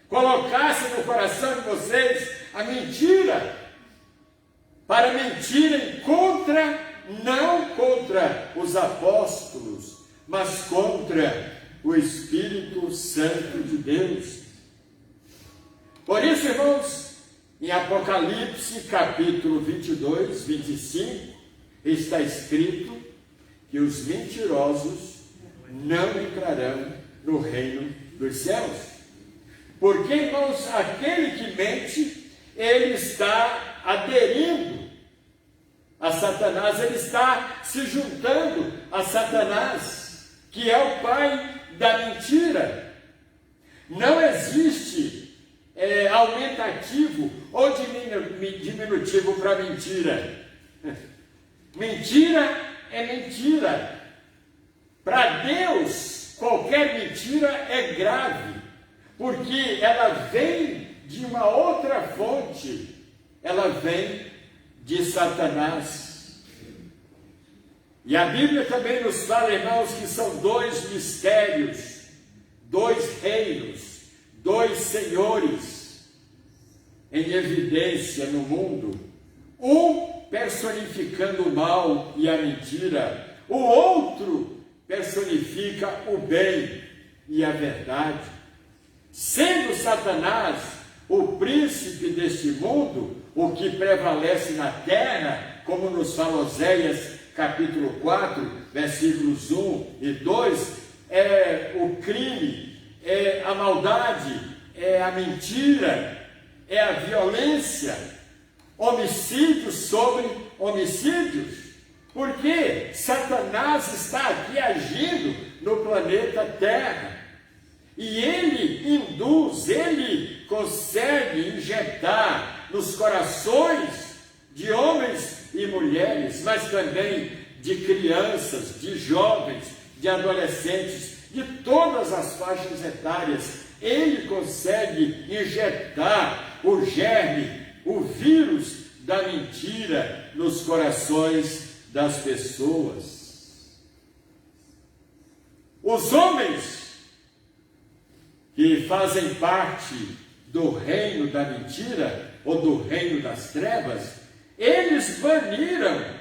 colocasse no coração de vocês a mentira, para mentirem não contra os apóstolos, mas contra o Espírito Santo de Deus. Por isso, irmãos, em Apocalipse capítulo 22, 25, está escrito que os mentirosos não entrarão no reino dos céus. Porque, irmãos, aquele que mente, ele está aderindo a Satanás, ele está se juntando a Satanás, que é o pai da mentira. Não existe aumentativo ou diminutivo para mentira. Mentira é mentira. Para Deus, qualquer mentira é grave, porque ela vem de uma outra fonte, ela vem de Satanás. E a Bíblia também nos fala, irmãos, que são dois mistérios, dois reinos, dois senhores em evidência no mundo, um personificando o mal e a mentira, o outro personifica o bem e a verdade. Sendo Satanás o príncipe deste mundo, o que prevalece na terra, como nos fala Oséias capítulo 4, versículos 1 e 2, é o crime, é a maldade, é a mentira, é a violência, homicídios sobre homicídios, porque Satanás está aqui agindo no planeta Terra, e ele induz, ele consegue injetar nos corações de homens e mulheres, mas também de crianças, de jovens, de adolescentes, de todas as faixas etárias. Ele consegue injetar o germe, o vírus da mentira nos corações das pessoas. Os homens que fazem parte do reino da mentira ou do reino das trevas, eles baniram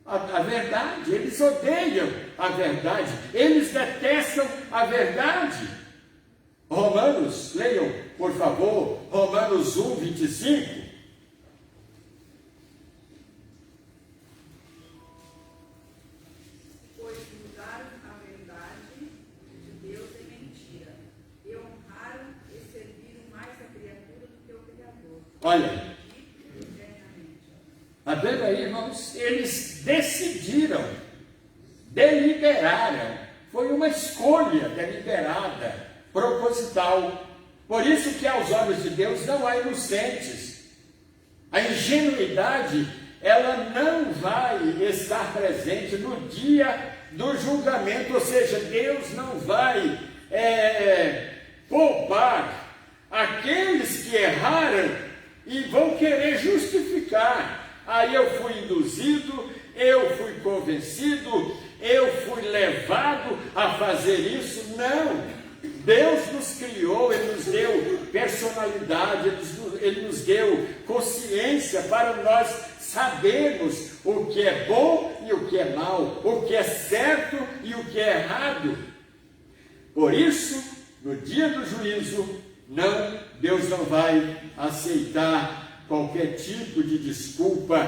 a verdade, eles odeiam a verdade, eles detestam a verdade. Romanos, leiam, por favor, Romanos 1, 25. Pois mudaram a verdade de Deus em mentira, e honraram e serviram mais a criatura do que o Criador. Olha, tá vendo aí, irmãos? Eles decidiram, deliberaram, foi uma escolha deliberada, proposital. Por isso que aos olhos de Deus não há inocentes. A ingenuidade, ela não vai estar presente no dia do julgamento, ou seja, Deus não vai poupar aqueles que erraram e vão querer justificar. Aí eu fui induzido, eu fui convencido, eu fui levado a fazer isso. Não! Deus nos criou, Ele nos deu personalidade, Ele nos deu consciência para nós sabermos o que é bom e o que é mal, o que é certo e o que é errado. Por isso, no dia do juízo, Deus não vai aceitar qualquer tipo de desculpa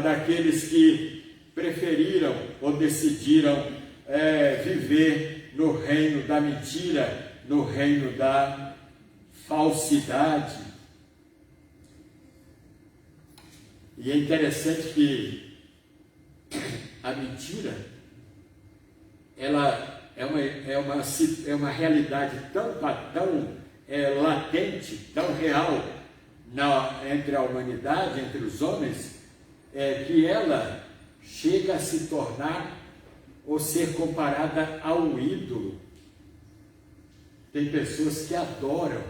daqueles que preferiram ou decidiram viver no reino da mentira, no reino da falsidade. E é interessante que a mentira, ela é uma realidade tão latente, tão real entre a humanidade, entre os homens, que ela chega a se tornar ou ser comparada ao ídolo. Tem pessoas que adoram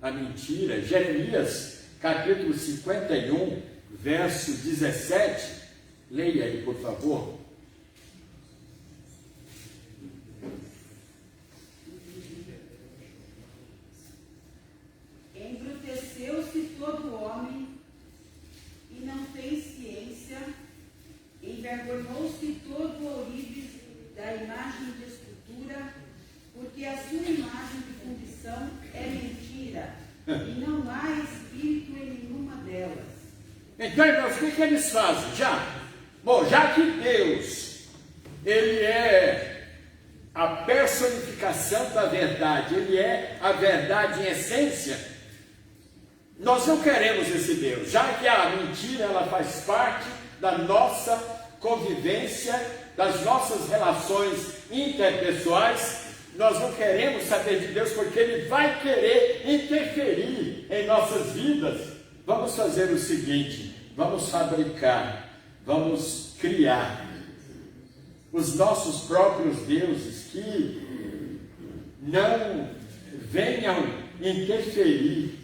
a mentira. Jeremias, capítulo 51, verso 17, leia aí, por favor. Embruteceu-se todo homem e não fez ciência, envergonhou-se todo o ourives da imagem de escultura, porque a sua imagem de fundição é mentira, e não há espírito em nenhuma delas. Então, irmãos, o que eles fazem? Já que Deus, Ele é a personificação da verdade, Ele é a verdade em essência, nós não queremos esse Deus, já que a mentira ela faz parte da nossa convivência, das nossas relações interpessoais. Nós não queremos saber de Deus porque Ele vai querer interferir em nossas vidas. Vamos fazer o seguinte, vamos fabricar, vamos criar os nossos próprios deuses que não venham interferir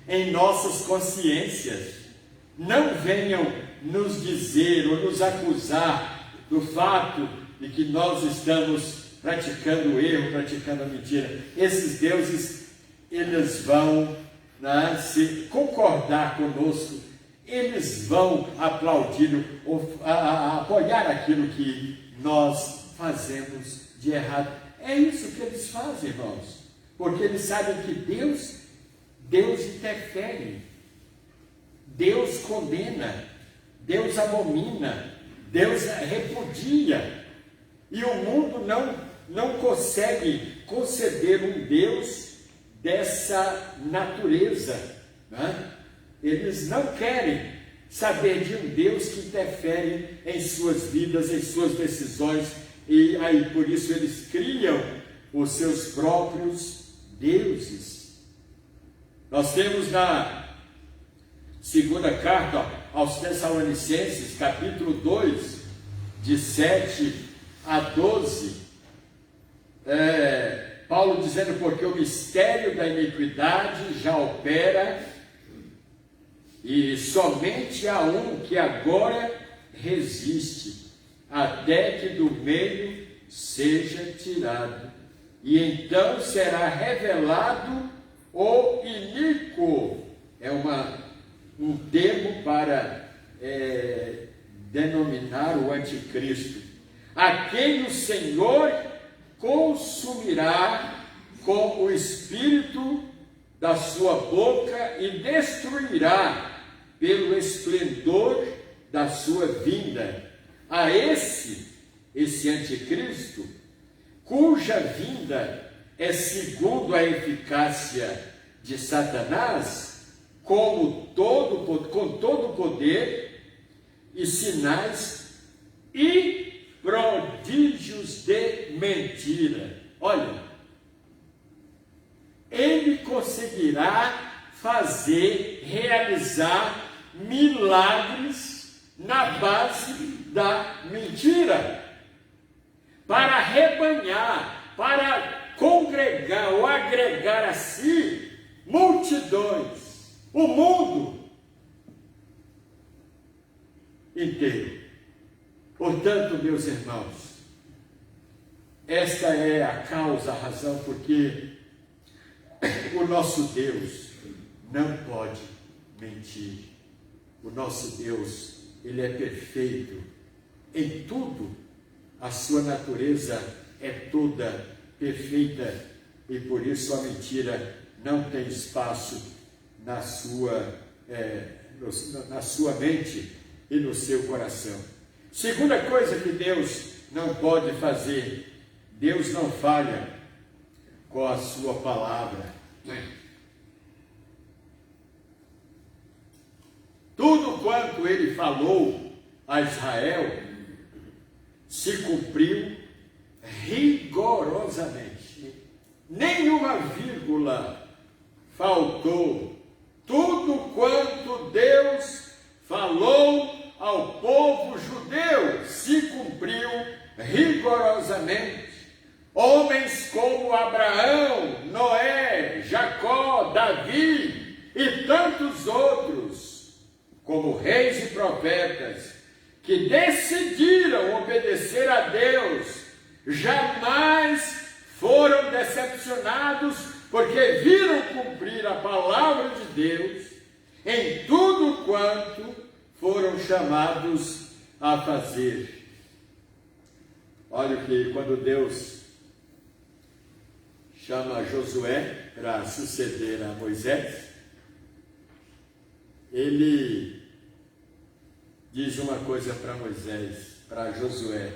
em nossas consciências, não venham nos dizer ou nos acusar do fato de que nós estamos praticando o erro, praticando a mentira. Esses deuses, eles vão se concordar conosco, eles vão aplaudir, apoiar aquilo que nós fazemos de errado. É isso que eles fazem, irmãos, porque eles sabem que Deus interfere, Deus condena, Deus abomina, Deus repudia, e o mundo não consegue conceber um Deus dessa natureza, né? Eles não querem saber de um Deus que interfere em suas vidas, em suas decisões, e aí por isso eles criam os seus próprios deuses. Nós temos na segunda carta aos Tessalonicenses, capítulo 2, de 7 a 12, Paulo dizendo: porque o mistério da iniquidade já opera, e somente há um que agora resiste, até que do meio seja tirado, e então será revelado o iníquo. É um termo para denominar o anticristo, a quem o Senhor consumirá com o espírito da sua boca e destruirá pelo esplendor da sua vinda. A esse anticristo, cuja vinda é segundo a eficácia de Satanás, com todo o poder e sinais e prodígios de mentira. Olha, ele conseguirá realizar milagres na base da mentira, para arrebanhar, para congregar ou agregar a si multidões, o mundo inteiro. Portanto, meus irmãos, esta é a causa, a razão porque o nosso Deus não pode mentir. O nosso Deus, Ele é perfeito em tudo. A sua natureza é toda perfeita e por isso a mentira não tem espaço na sua mente. e no seu coração. Segunda coisa que Deus não pode fazer, Deus não falha com a sua palavra. Tudo quanto ele falou a Israel se cumpriu rigorosamente. Nenhuma vírgula faltou. Tudo quanto Deus falou ao povo judeu se cumpriu rigorosamente. Homens como Abraão, Noé, Jacó, Davi e tantos outros, como reis e profetas, que decidiram obedecer a Deus, jamais foram decepcionados, porque viram cumprir a palavra de Deus em tudo quanto foram chamados a fazer. Olha que quando Deus chama Josué para suceder a Moisés, ele diz uma coisa para Moisés, para Josué.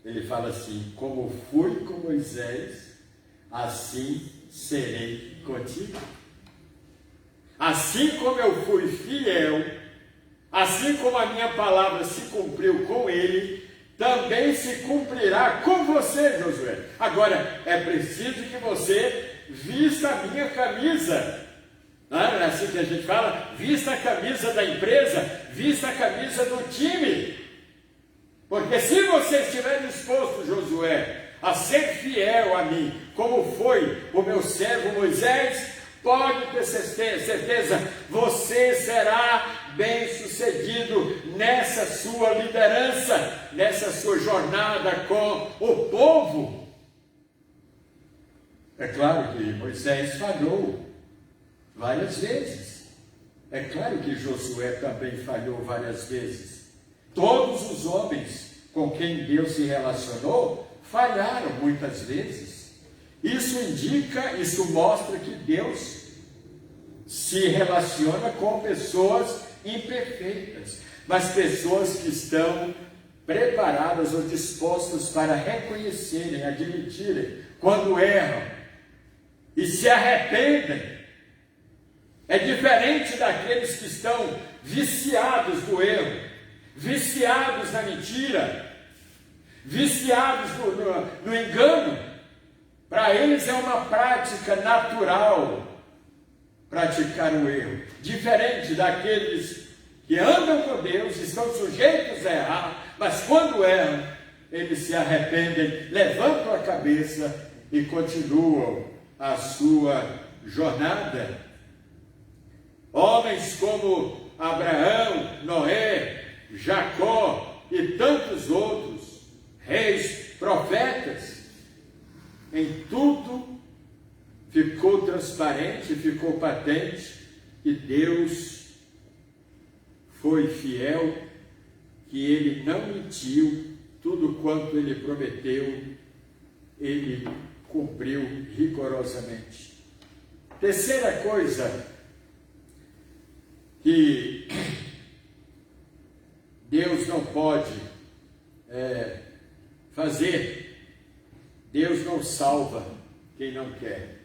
Ele fala assim: como fui com Moisés, assim serei contigo. Assim como eu fui fiel, assim como a minha palavra se cumpriu com ele, também se cumprirá com você, Josué. Agora, é preciso que você vista a minha camisa. Não é assim que a gente fala? Vista a camisa da empresa, vista a camisa do time. Porque se você estiver disposto, Josué, a ser fiel a mim, como foi o meu servo Moisés, pode ter certeza, você será bem-sucedido nessa sua liderança, nessa sua jornada com o povo. É claro que Moisés falhou várias vezes. É claro que Josué também falhou várias vezes. Todos os homens com quem Deus se relacionou falharam muitas vezes. Isso mostra que Deus se relaciona com pessoas imperfeitas, mas pessoas que estão preparadas ou dispostas para reconhecerem, admitirem quando erram e se arrependem. É diferente daqueles que estão viciados do erro, viciados na mentira, viciados no engano. Para eles é uma prática natural praticar o erro, diferente daqueles que andam com Deus, estão sujeitos a errar, mas quando erram, eles se arrependem, levantam a cabeça e continuam a sua jornada. Homens como Abraão, Noé, Jacó e tantos outros, reis, profetas, em tudo ficou transparente, ficou patente que Deus foi fiel, que Ele não mentiu, tudo quanto Ele prometeu, Ele cumpriu rigorosamente. Terceira coisa que Deus não pode fazer, Deus não salva quem não quer.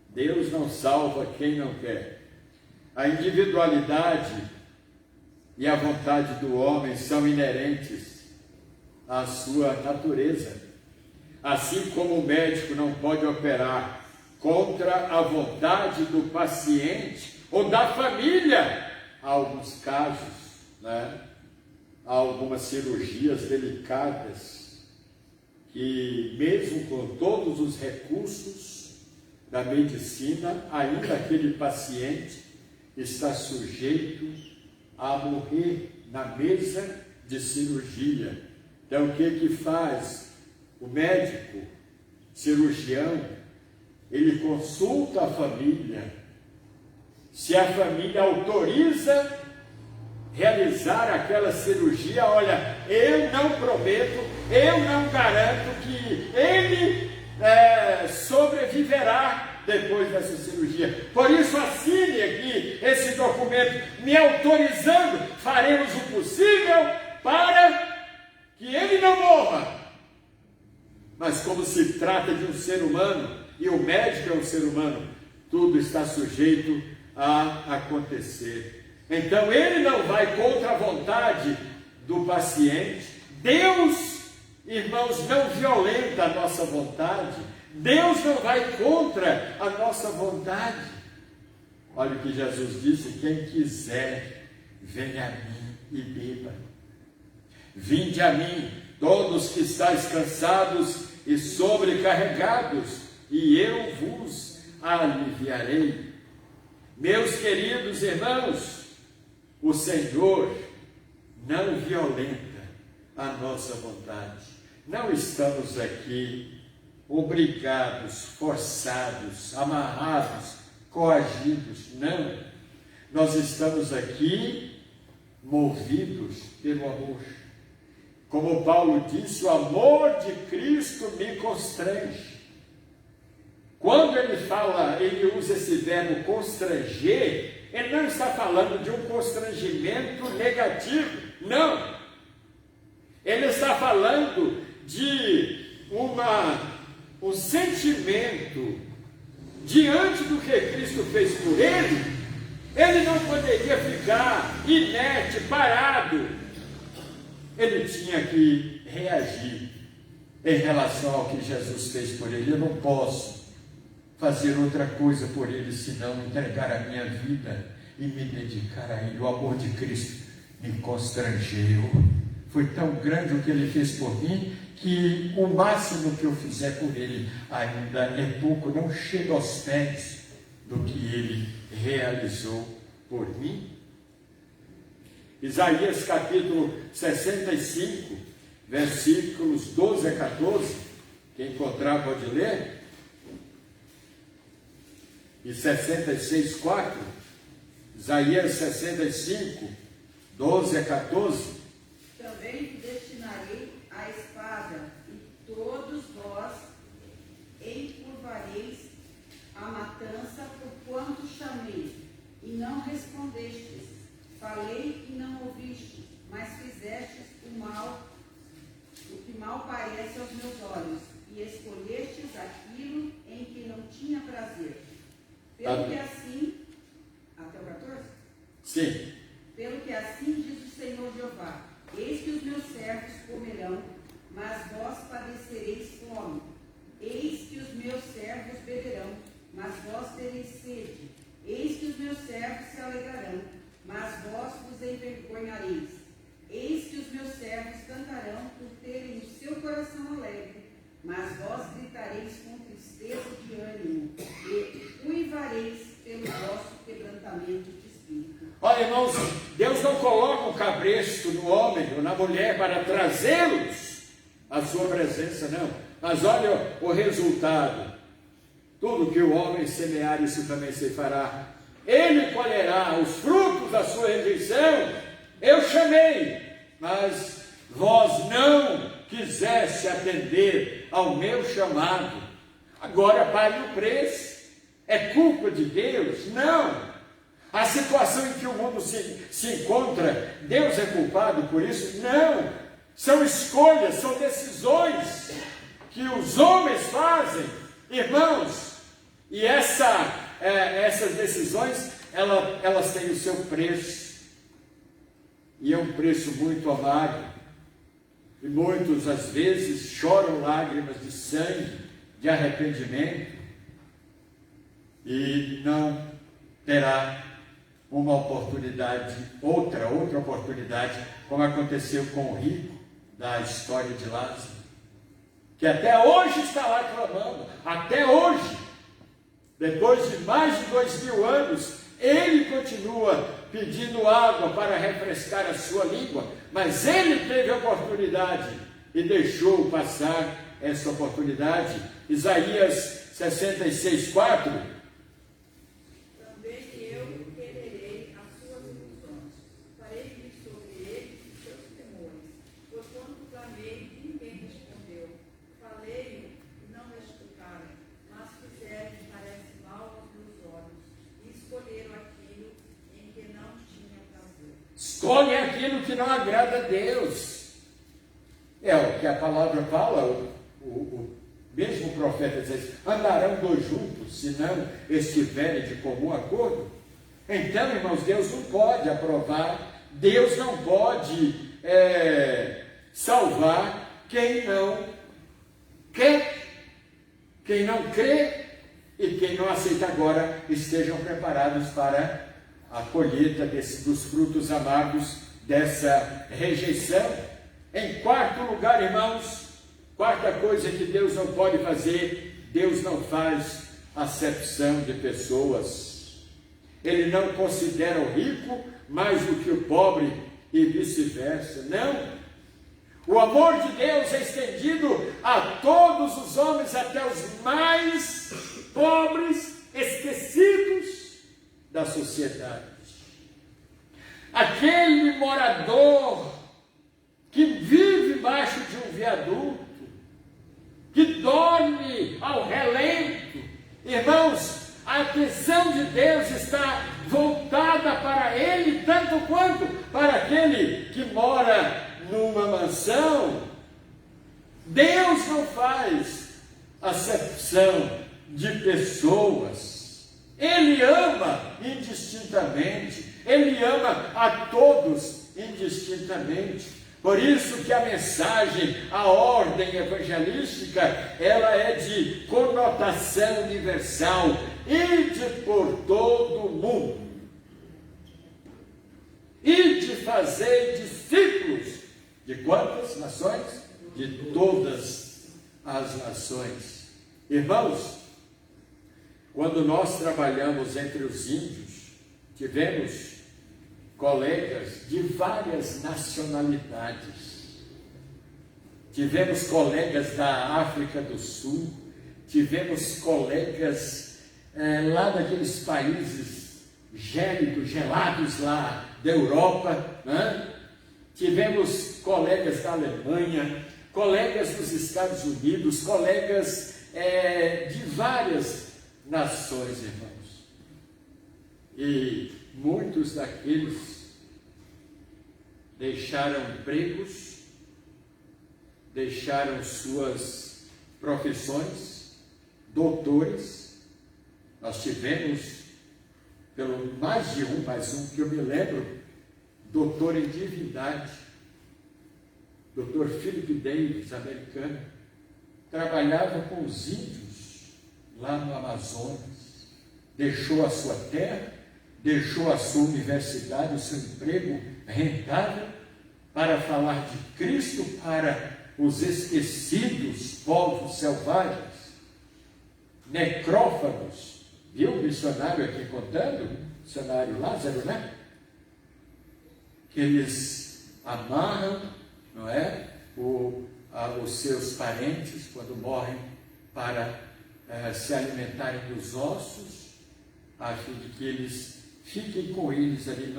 Deus não salva quem não quer. A individualidade e a vontade do homem são inerentes à sua natureza. Assim como o médico não pode operar contra a vontade do paciente ou da família, há alguns casos, há algumas cirurgias delicadas que, mesmo com todos os recursos da medicina, ainda aquele paciente está sujeito a morrer na mesa de cirurgia. Então, o que faz o médico cirurgião? Ele consulta a família. Se a família autoriza realizar aquela cirurgia, olha, eu não prometo, eu não garanto que ele sobreviverá, depois dessa cirurgia. Por isso, assine aqui esse documento, me autorizando, faremos o possível para que ele não morra. Mas como se trata de um ser humano, e o médico é um ser humano, tudo está sujeito a acontecer. Então ele não vai contra a vontade do paciente. Deus, irmãos, não violenta a nossa vontade. Deus não vai contra a nossa vontade. Olha o que Jesus disse: quem quiser, venha a mim e beba. Vinde a mim, todos que estáis cansados e sobrecarregados, e eu vos aliviarei. Meus queridos irmãos, o Senhor não violenta a nossa vontade. Não estamos aqui obrigados, forçados, amarrados, coagidos, não. Nós estamos aqui movidos pelo amor. Como Paulo disse, o amor de Cristo me constrange. Quando ele fala, ele usa esse verbo constranger, ele não está falando de um constrangimento negativo, não. Ele está falando de um sentimento diante do que Cristo fez por ele. Ele não poderia ficar inerte, parado. Ele tinha que reagir em relação ao que Jesus fez por ele. Eu não posso fazer outra coisa por ele, senão entregar a minha vida e me dedicar a ele. O amor de Cristo me constrangeu. Foi tão grande o que ele fez por mim, que o máximo que eu fizer por ele ainda é pouco, não chega aos pés do que ele realizou por mim. Isaías capítulo 65, versículos 12 a 14, quem encontrar pode ler. E 66, 4, Isaías 65, 12 a 14. Também te destinarei a espada, e todos vós encurvareis a matança, porquanto chamei, e não respondestes. Falei e não ouvistes, mas fizestes o que mal parece aos meus olhos, e escolhestes aquilo em que não tinha prazer. Pelo que assim, até o 14? Sim. Pelo que assim diz o Senhor Jeová: eis que os meus servos comerão, mas vós padecereis fome. Eis que os meus servos beberão, mas vós tereis sede. Eis que os meus servos se alegrarão, mas vós vos envergonhareis. Eis que os meus servos cantarão por terem o seu coração alegre, mas vós gritareis com tristeza de ânimo, e uivareis pelo vosso quebrantamento de espírito. Olha, irmãos, Deus não coloca um cabresto no homem ou na mulher para trazê-los à sua presença, não. Mas olha o resultado. Tudo que o homem semear, isso também se fará. Ele colherá os frutos da sua rejeição. Eu chamei, mas vós não quiseste atender ao meu chamado. Agora pague o preço. É culpa de Deus? Não. A situação em que o mundo se encontra, Deus é culpado por isso? Não. São escolhas, são decisões que os homens fazem, irmãos. E essas decisões, elas têm o seu preço. E é um preço muito amargo. E muitos, às vezes, choram lágrimas de sangue, de arrependimento, e não terá uma oportunidade, outra oportunidade, como aconteceu com o rico da história de Lázaro, que até hoje está lá clamando, até hoje, depois de mais de 2000 anos, ele continua pedindo água para refrescar a sua língua, mas ele teve a oportunidade e deixou passar essa oportunidade. Isaías 66, 4. Também eu quererei as suas ilusões, farei sobre ele os seus temores, porquanto clamei e ninguém respondeu, falei e não me escutaram, mas fizeram parece escolhem aquilo que não agrada a Deus. É o que a palavra fala, o mesmo profeta diz: andarão dois juntos, se não estiverem de comum acordo. Então, irmãos, Deus não pode aprovar, Deus não pode salvar quem não quer, quem não crê e quem não aceita agora estejam preparados para a colheita dos frutos amargos dessa rejeição. Em quarto lugar, irmãos, quarta coisa que Deus não pode fazer: Deus não faz acepção de pessoas. Ele não considera o rico mais do que o pobre e vice-versa. Não. O amor de Deus é estendido a todos os homens, até os mais pobres, esquecidos da sociedade. Aquele morador que vive embaixo de um viaduto, que dorme ao relento. Irmãos, a atenção de Deus está voltada para ele, tanto quanto para aquele que mora numa mansão. Deus não faz acepção de pessoas. Ele ama indistintamente. Ele ama a todos indistintamente. Por isso que a mensagem, a ordem evangelística, ela é de conotação universal. Ide por todo o mundo. Ide fazer discípulos. De quantas nações? De todas as nações. Irmãos, quando nós trabalhamos entre os índios, tivemos colegas de várias nacionalidades. Tivemos colegas da África do Sul, tivemos colegas lá daqueles países gélidos, gelados lá da Europa, né? Tivemos colegas da Alemanha, colegas dos Estados Unidos, colegas de várias nações, irmãos. E muitos daqueles deixaram empregos, deixaram suas profissões, doutores. Nós tivemos, pelo mais um que eu me lembro, doutor em divindade, doutor Philip Davis, americano, trabalhava com os índios lá no Amazonas, deixou a sua terra, deixou a sua universidade, o seu emprego rentável, para falar de Cristo para os esquecidos povos selvagens, necrófagos. Viu o missionário aqui contando? O missionário Lázaro, né? Que eles amarram, não é? Os seus parentes quando morrem para se alimentarem dos ossos, a fim de que eles fiquem com eles ali,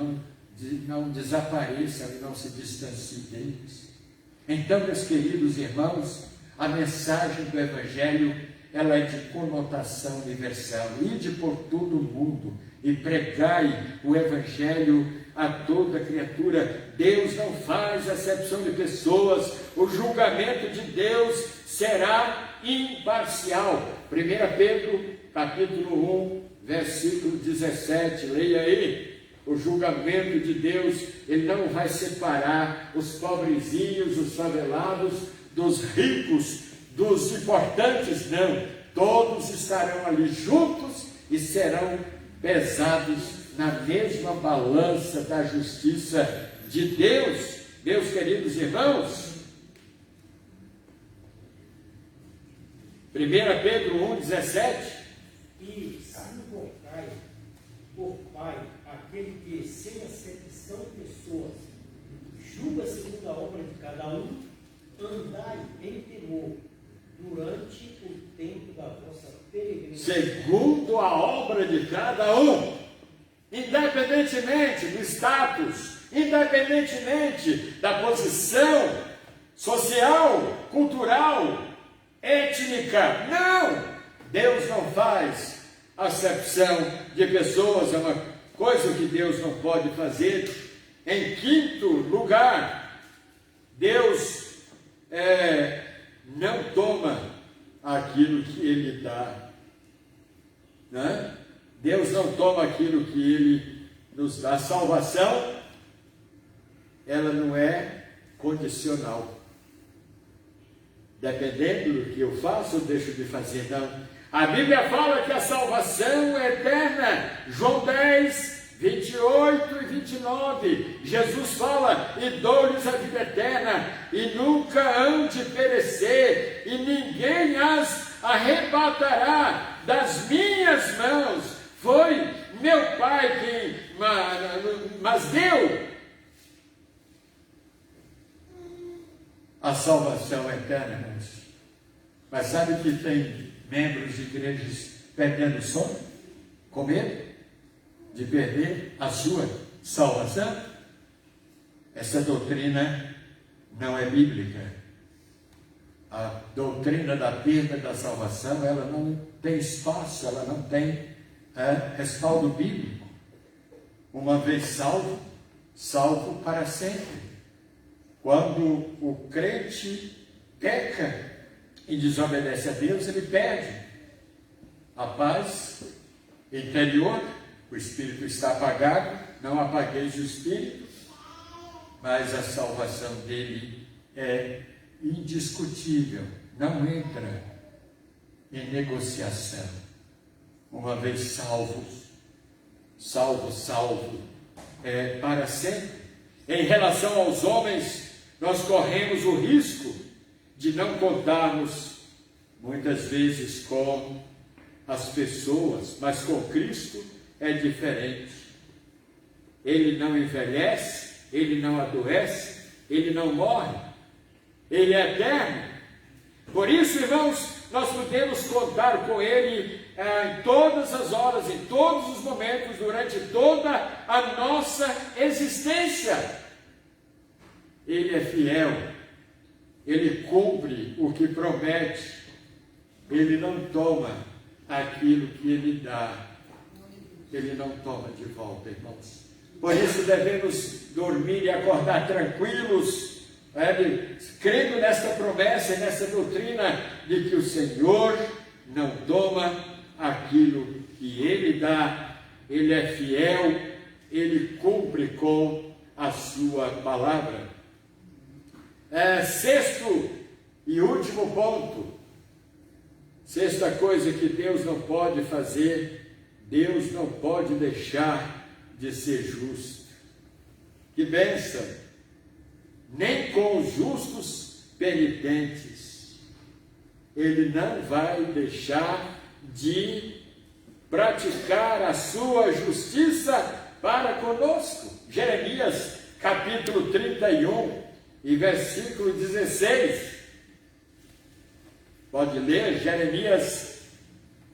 não desapareçam e não se distanciem deles. Então, meus queridos irmãos, a mensagem do Evangelho, ela é de conotação universal. Ide por todo o mundo e pregai o Evangelho a toda criatura. Deus não faz acepção de pessoas. O julgamento de Deus será imparcial. 1 Pedro, capítulo 1, versículo 17, leia aí. O julgamento de Deus, ele não vai separar os pobrezinhos, os favelados, dos ricos, dos importantes, não. Todos estarão ali juntos e serão pesados na mesma balança da justiça de Deus. Meus queridos irmãos, 1 Pedro 1,17. E se invocai por Pai aquele que, sem acepção de pessoas, julga segundo a obra de cada um, andai em temor durante o tempo da vossa peregrinação. Segundo a obra de cada um, independentemente do status, independentemente da posição social, cultural, étnica. Não! Deus não faz acepção de pessoas. É uma coisa que Deus não pode fazer. Em quinto lugar, Deus não toma aquilo que Ele dá, né? Deus não toma aquilo que Ele nos dá. A salvação, ela não é condicional. Dependendo do que eu faço ou deixo de fazer, não. A Bíblia fala que a salvação é eterna. João 10, 28 e 29. Jesus fala: e dou-lhes a vida eterna, e nunca hão de perecer, e ninguém as arrebatará das minhas mãos. Foi meu Pai quem mas deu a salvação eterna, irmãos. Mas sabe que tem membros de igrejas perdendo sono, com medo de perder a sua salvação? Essa doutrina não é bíblica. A doutrina da perda da salvação, ela não tem espaço, ela não tem respaldo bíblico. Uma vez salvo, salvo para sempre. Quando o crente peca e desobedece a Deus, ele perde a paz interior, o espírito está apagado, não apagueis o espírito, mas a salvação dele é indiscutível, não entra em negociação. Uma vez salvo, é para sempre. Em relação aos homens, nós corremos o risco de não contarmos muitas vezes com as pessoas, mas com Cristo é diferente. Ele não envelhece, ele não adoece, ele não morre, ele é eterno. Por isso, irmãos, nós podemos contar com ele em todas as horas, em todos os momentos, durante toda a nossa existência. Ele é fiel, ele cumpre o que promete, ele não toma aquilo que ele dá, ele não toma de volta, irmãos. Por isso devemos dormir e acordar tranquilos, crendo nessa promessa e nessa doutrina de que o Senhor não toma aquilo que Ele dá, Ele é fiel, Ele cumpre com a sua palavra. Sexto e último ponto, sexta coisa que Deus não pode fazer, Deus não pode deixar de ser justo. Que bênção! Nem com os justos penitentes, Ele não vai deixar de praticar a sua justiça para conosco. Jeremias capítulo 31 e versículo 16. Pode ler Jeremias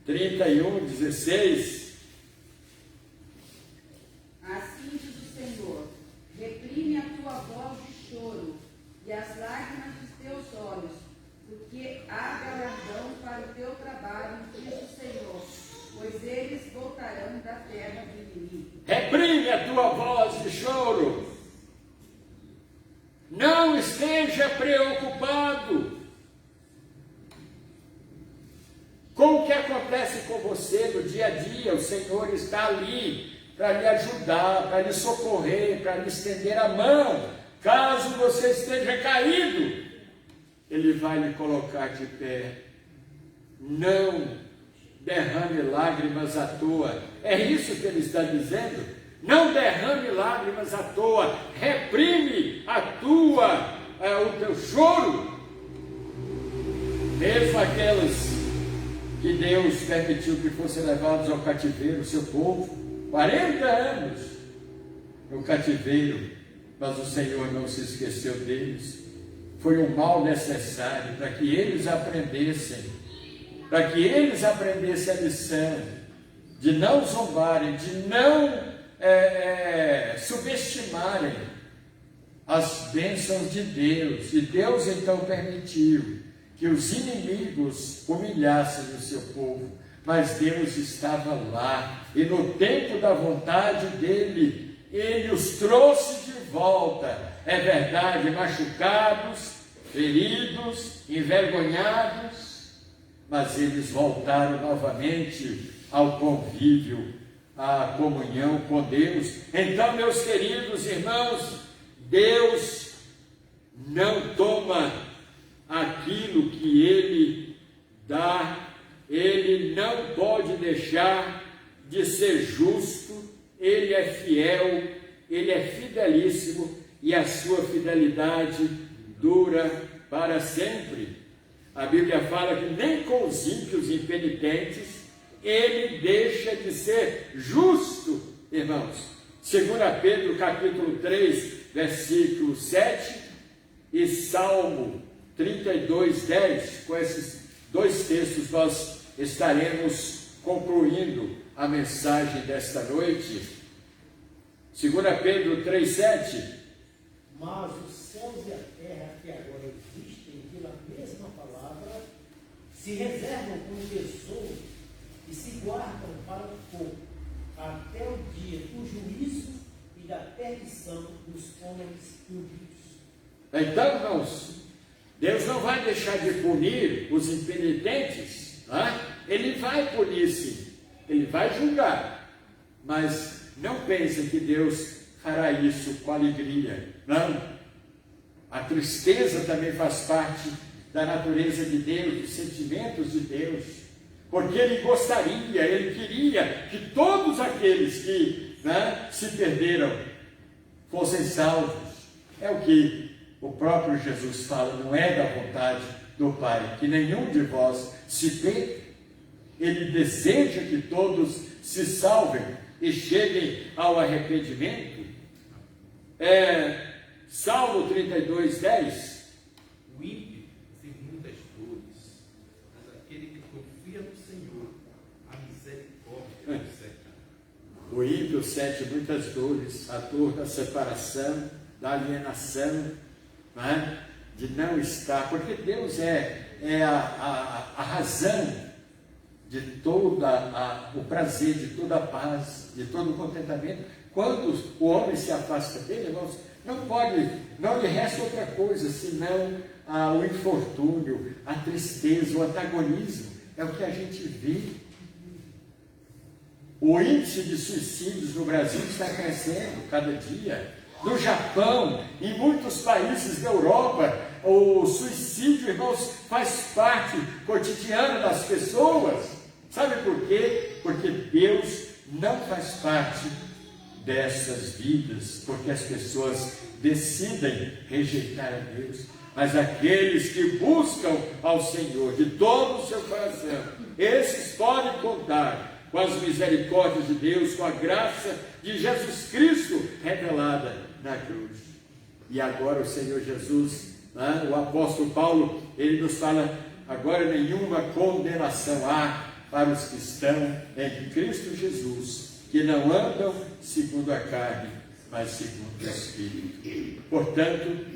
31, 16. Assim diz o Senhor: reprime a tua voz de choro e as lágrimas dos teus olhos, porque há galardão para o teu trabalho, diz o Senhor, pois eles voltarão da terra do inimigo. Reprime a tua voz de choro. Não esteja preocupado com o que acontece com você no dia a dia. O Senhor está ali para lhe ajudar, para lhe socorrer, para lhe estender a mão. Caso você esteja caído, Ele vai lhe colocar de pé. Não derrame lágrimas à toa. É isso que Ele está dizendo. Não derrame lágrimas à toa. Reprime o teu choro. Mesmo aqueles que Deus permitiu que fossem levados ao cativeiro, o seu povo, 40 anos no cativeiro, mas o Senhor não se esqueceu deles. Foi um mal necessário para que eles aprendessem, a lição de não zombarem, de não subestimarem as bênçãos de Deus. E Deus então permitiu que os inimigos humilhassem o seu povo, mas Deus estava lá, e no tempo da vontade dele, Ele os trouxe de volta, é verdade, machucados, feridos, envergonhados, mas eles voltaram novamente ao convívio, à comunhão com Deus. Então, meus queridos irmãos, Deus não toma aquilo que Ele dá, Ele não pode deixar de ser justo, Ele é fiel, Ele é fidelíssimo e a sua fidelidade dura para sempre. A Bíblia fala que nem com os ímpios impenitentes Ele deixa de ser justo, irmãos. 2 Pedro capítulo 3, versículo 7 e Salmo 32, 10, com esses dois textos nós estaremos concluindo a mensagem desta noite. 2 Pedro 3, 7. Mas os céus e a terra que agora existem pela mesma palavra se reservam como tesouro e se guardam para o fogo, até o dia do juízo e da perdição dos homens ímpios. Então, irmãos, Deus não vai deixar de punir os impenitentes, Ele vai punir sim, Ele vai julgar, mas não pensem que Deus fará isso com alegria, não. A tristeza também faz parte da natureza de Deus, dos sentimentos de Deus, porque Ele gostaria, Ele queria que todos aqueles que se perderam fossem salvos. É o que o próprio Jesus fala, não é da vontade do Pai que nenhum de vós se perca. Ele deseja que todos se salvem e cheguem ao arrependimento. Salmo 32, 10. O ímpio tem muitas dores, mas aquele que confia no Senhor, a misericórdia o cercará. O ímpio sente muitas dores, a dor da separação, da alienação, de não estar, porque Deus é a razão de todo o prazer, de toda a paz, de todo o contentamento. Quando o homem se afasta dele, irmãos, não lhe resta outra coisa senão o infortúnio, a tristeza, o antagonismo. É o que a gente vê. O índice de suicídios no Brasil está crescendo cada dia. No Japão, em muitos países da Europa, o suicídio, irmãos, faz parte cotidiana das pessoas. Sabe por quê? Porque Deus não faz parte dessas vidas, porque as pessoas decidem rejeitar a Deus. Mas aqueles que buscam ao Senhor de todo o seu coração, esses podem contar com as misericórdias de Deus, com a graça de Jesus Cristo revelada na cruz. E agora o Senhor Jesus, o apóstolo Paulo, ele nos fala: agora nenhuma condenação há para os que estão em Cristo Jesus, que não andam segundo a carne, mas segundo o Espírito. Portanto,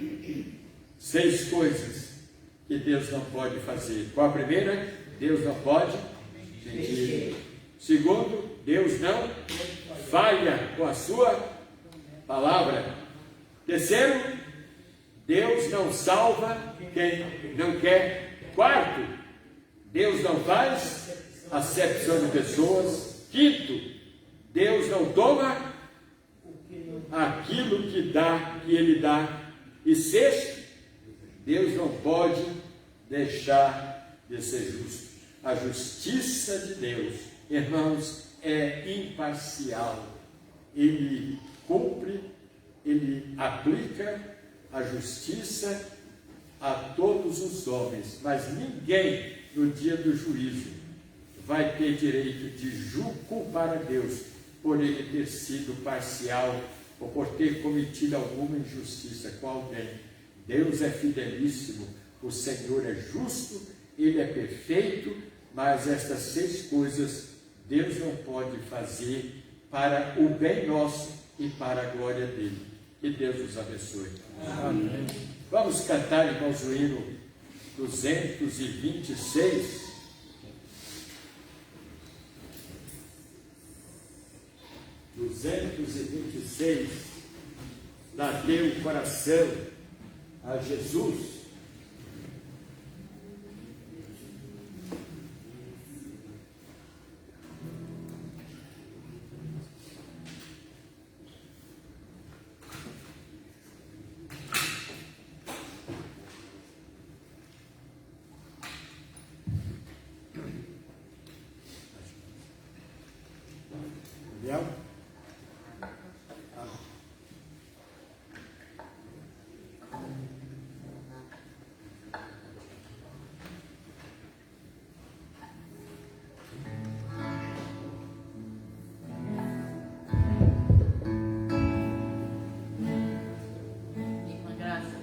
6 coisas que Deus não pode fazer. Qual a primeira? Deus não pode mentir. Segundo, Deus não falha com a sua palavra. Terceiro, Deus não salva quem não quer. Quarto, Deus não faz acepção de pessoas. Quinto, Deus não toma aquilo que Ele dá. E sexto, Deus não pode deixar de ser justo. A justiça de Deus, irmãos, é imparcial. Ele cumpre, Ele aplica a justiça a todos os homens, mas ninguém no dia do juízo vai ter direito de culpar a Deus por Ele ter sido parcial ou por ter cometido alguma injustiça com alguém. Deus é fidelíssimo, o Senhor é justo, Ele é perfeito, mas estas 6 coisas Deus não pode fazer para o bem nosso e para a glória dEle. Que Deus nos abençoe. Amém. Vamos cantar, irmãos, o hino 226. 226, dá-lhe o coração a Jesus. Entendeu? Uma graça.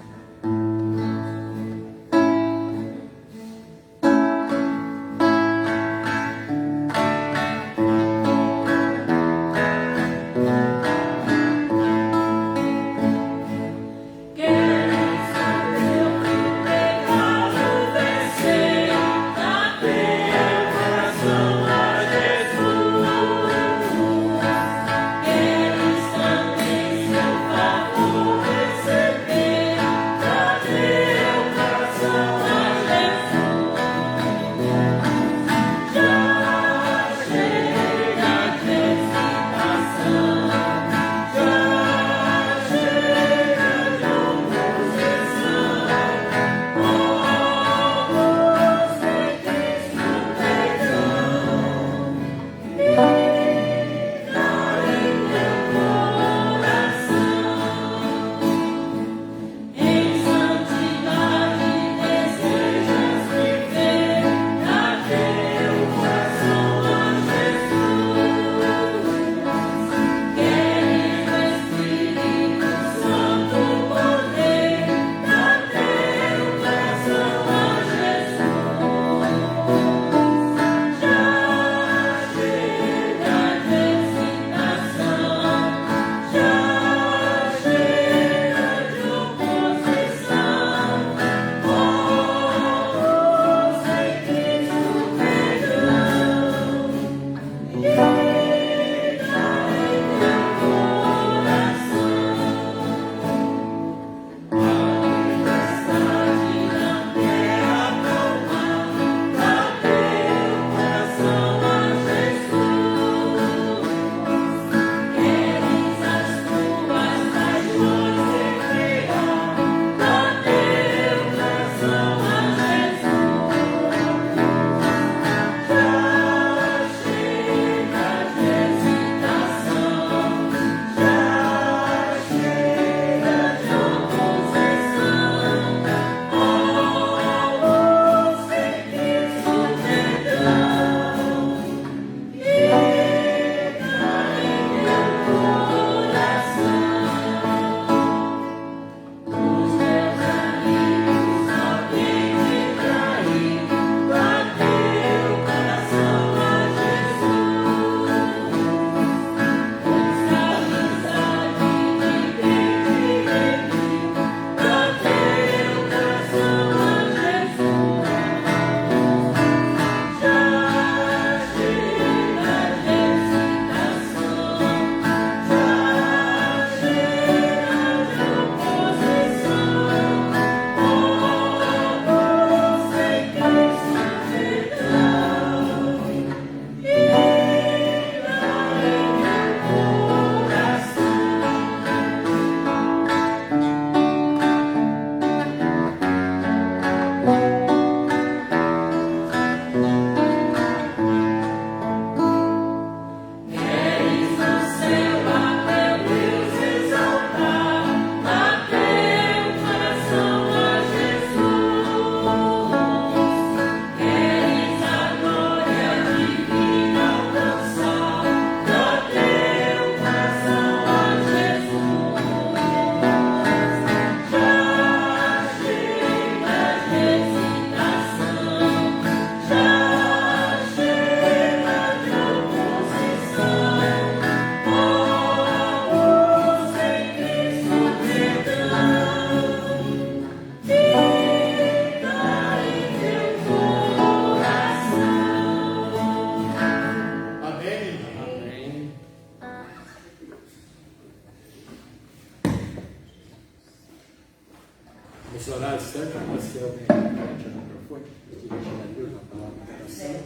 Vamos orar, Santa Marcelo, frente ao microfone, dirigindo a Deus na palavra de oração.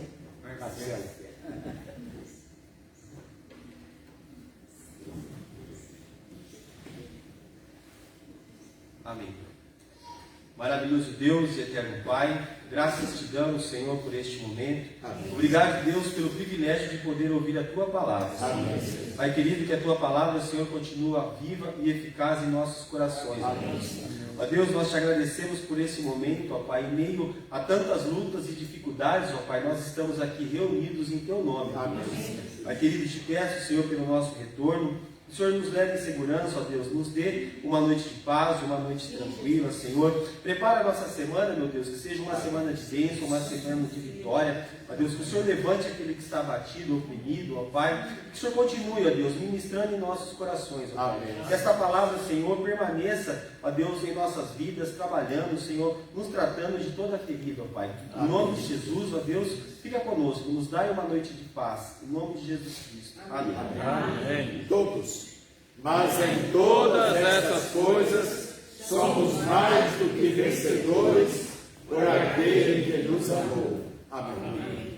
Marcelo. Amém. Maravilhoso Deus e eterno Pai, graças te damos, Senhor, por este momento. Amém. Obrigado, Deus, pelo privilégio de poder ouvir a Tua palavra. Amém. Pai querido, que a Tua palavra, Senhor, continua viva e eficaz em nossos corações. Amém. Ó Deus, nós te agradecemos por esse momento, ó Pai, em meio a tantas lutas e dificuldades, ó Pai, nós estamos aqui reunidos em Teu nome. Amém. Pai querido, te peço, Senhor, pelo nosso retorno, o Senhor nos leve em segurança, ó Deus, nos dê uma noite de paz, uma noite tranquila, Senhor. Prepara a nossa semana, meu Deus, que seja uma semana de bênção, uma semana de vitória. Ó Deus, que o Senhor levante aquele que está abatido, oprimido, ó Pai. Que o Senhor continue, ó Deus, ministrando em nossos corações, ó Pai. Que esta palavra, Senhor, permaneça, ó Deus, em nossas vidas, trabalhando, Senhor, nos tratando de toda ferida, ó Pai. Em nome de Jesus, ó Deus, fica conosco, nos dai uma noite de paz. Em nome de Jesus Cristo. Amém. Amém. Todos. Mas em todas essas coisas somos mais do que vencedores por aquele que nos amou. Amém.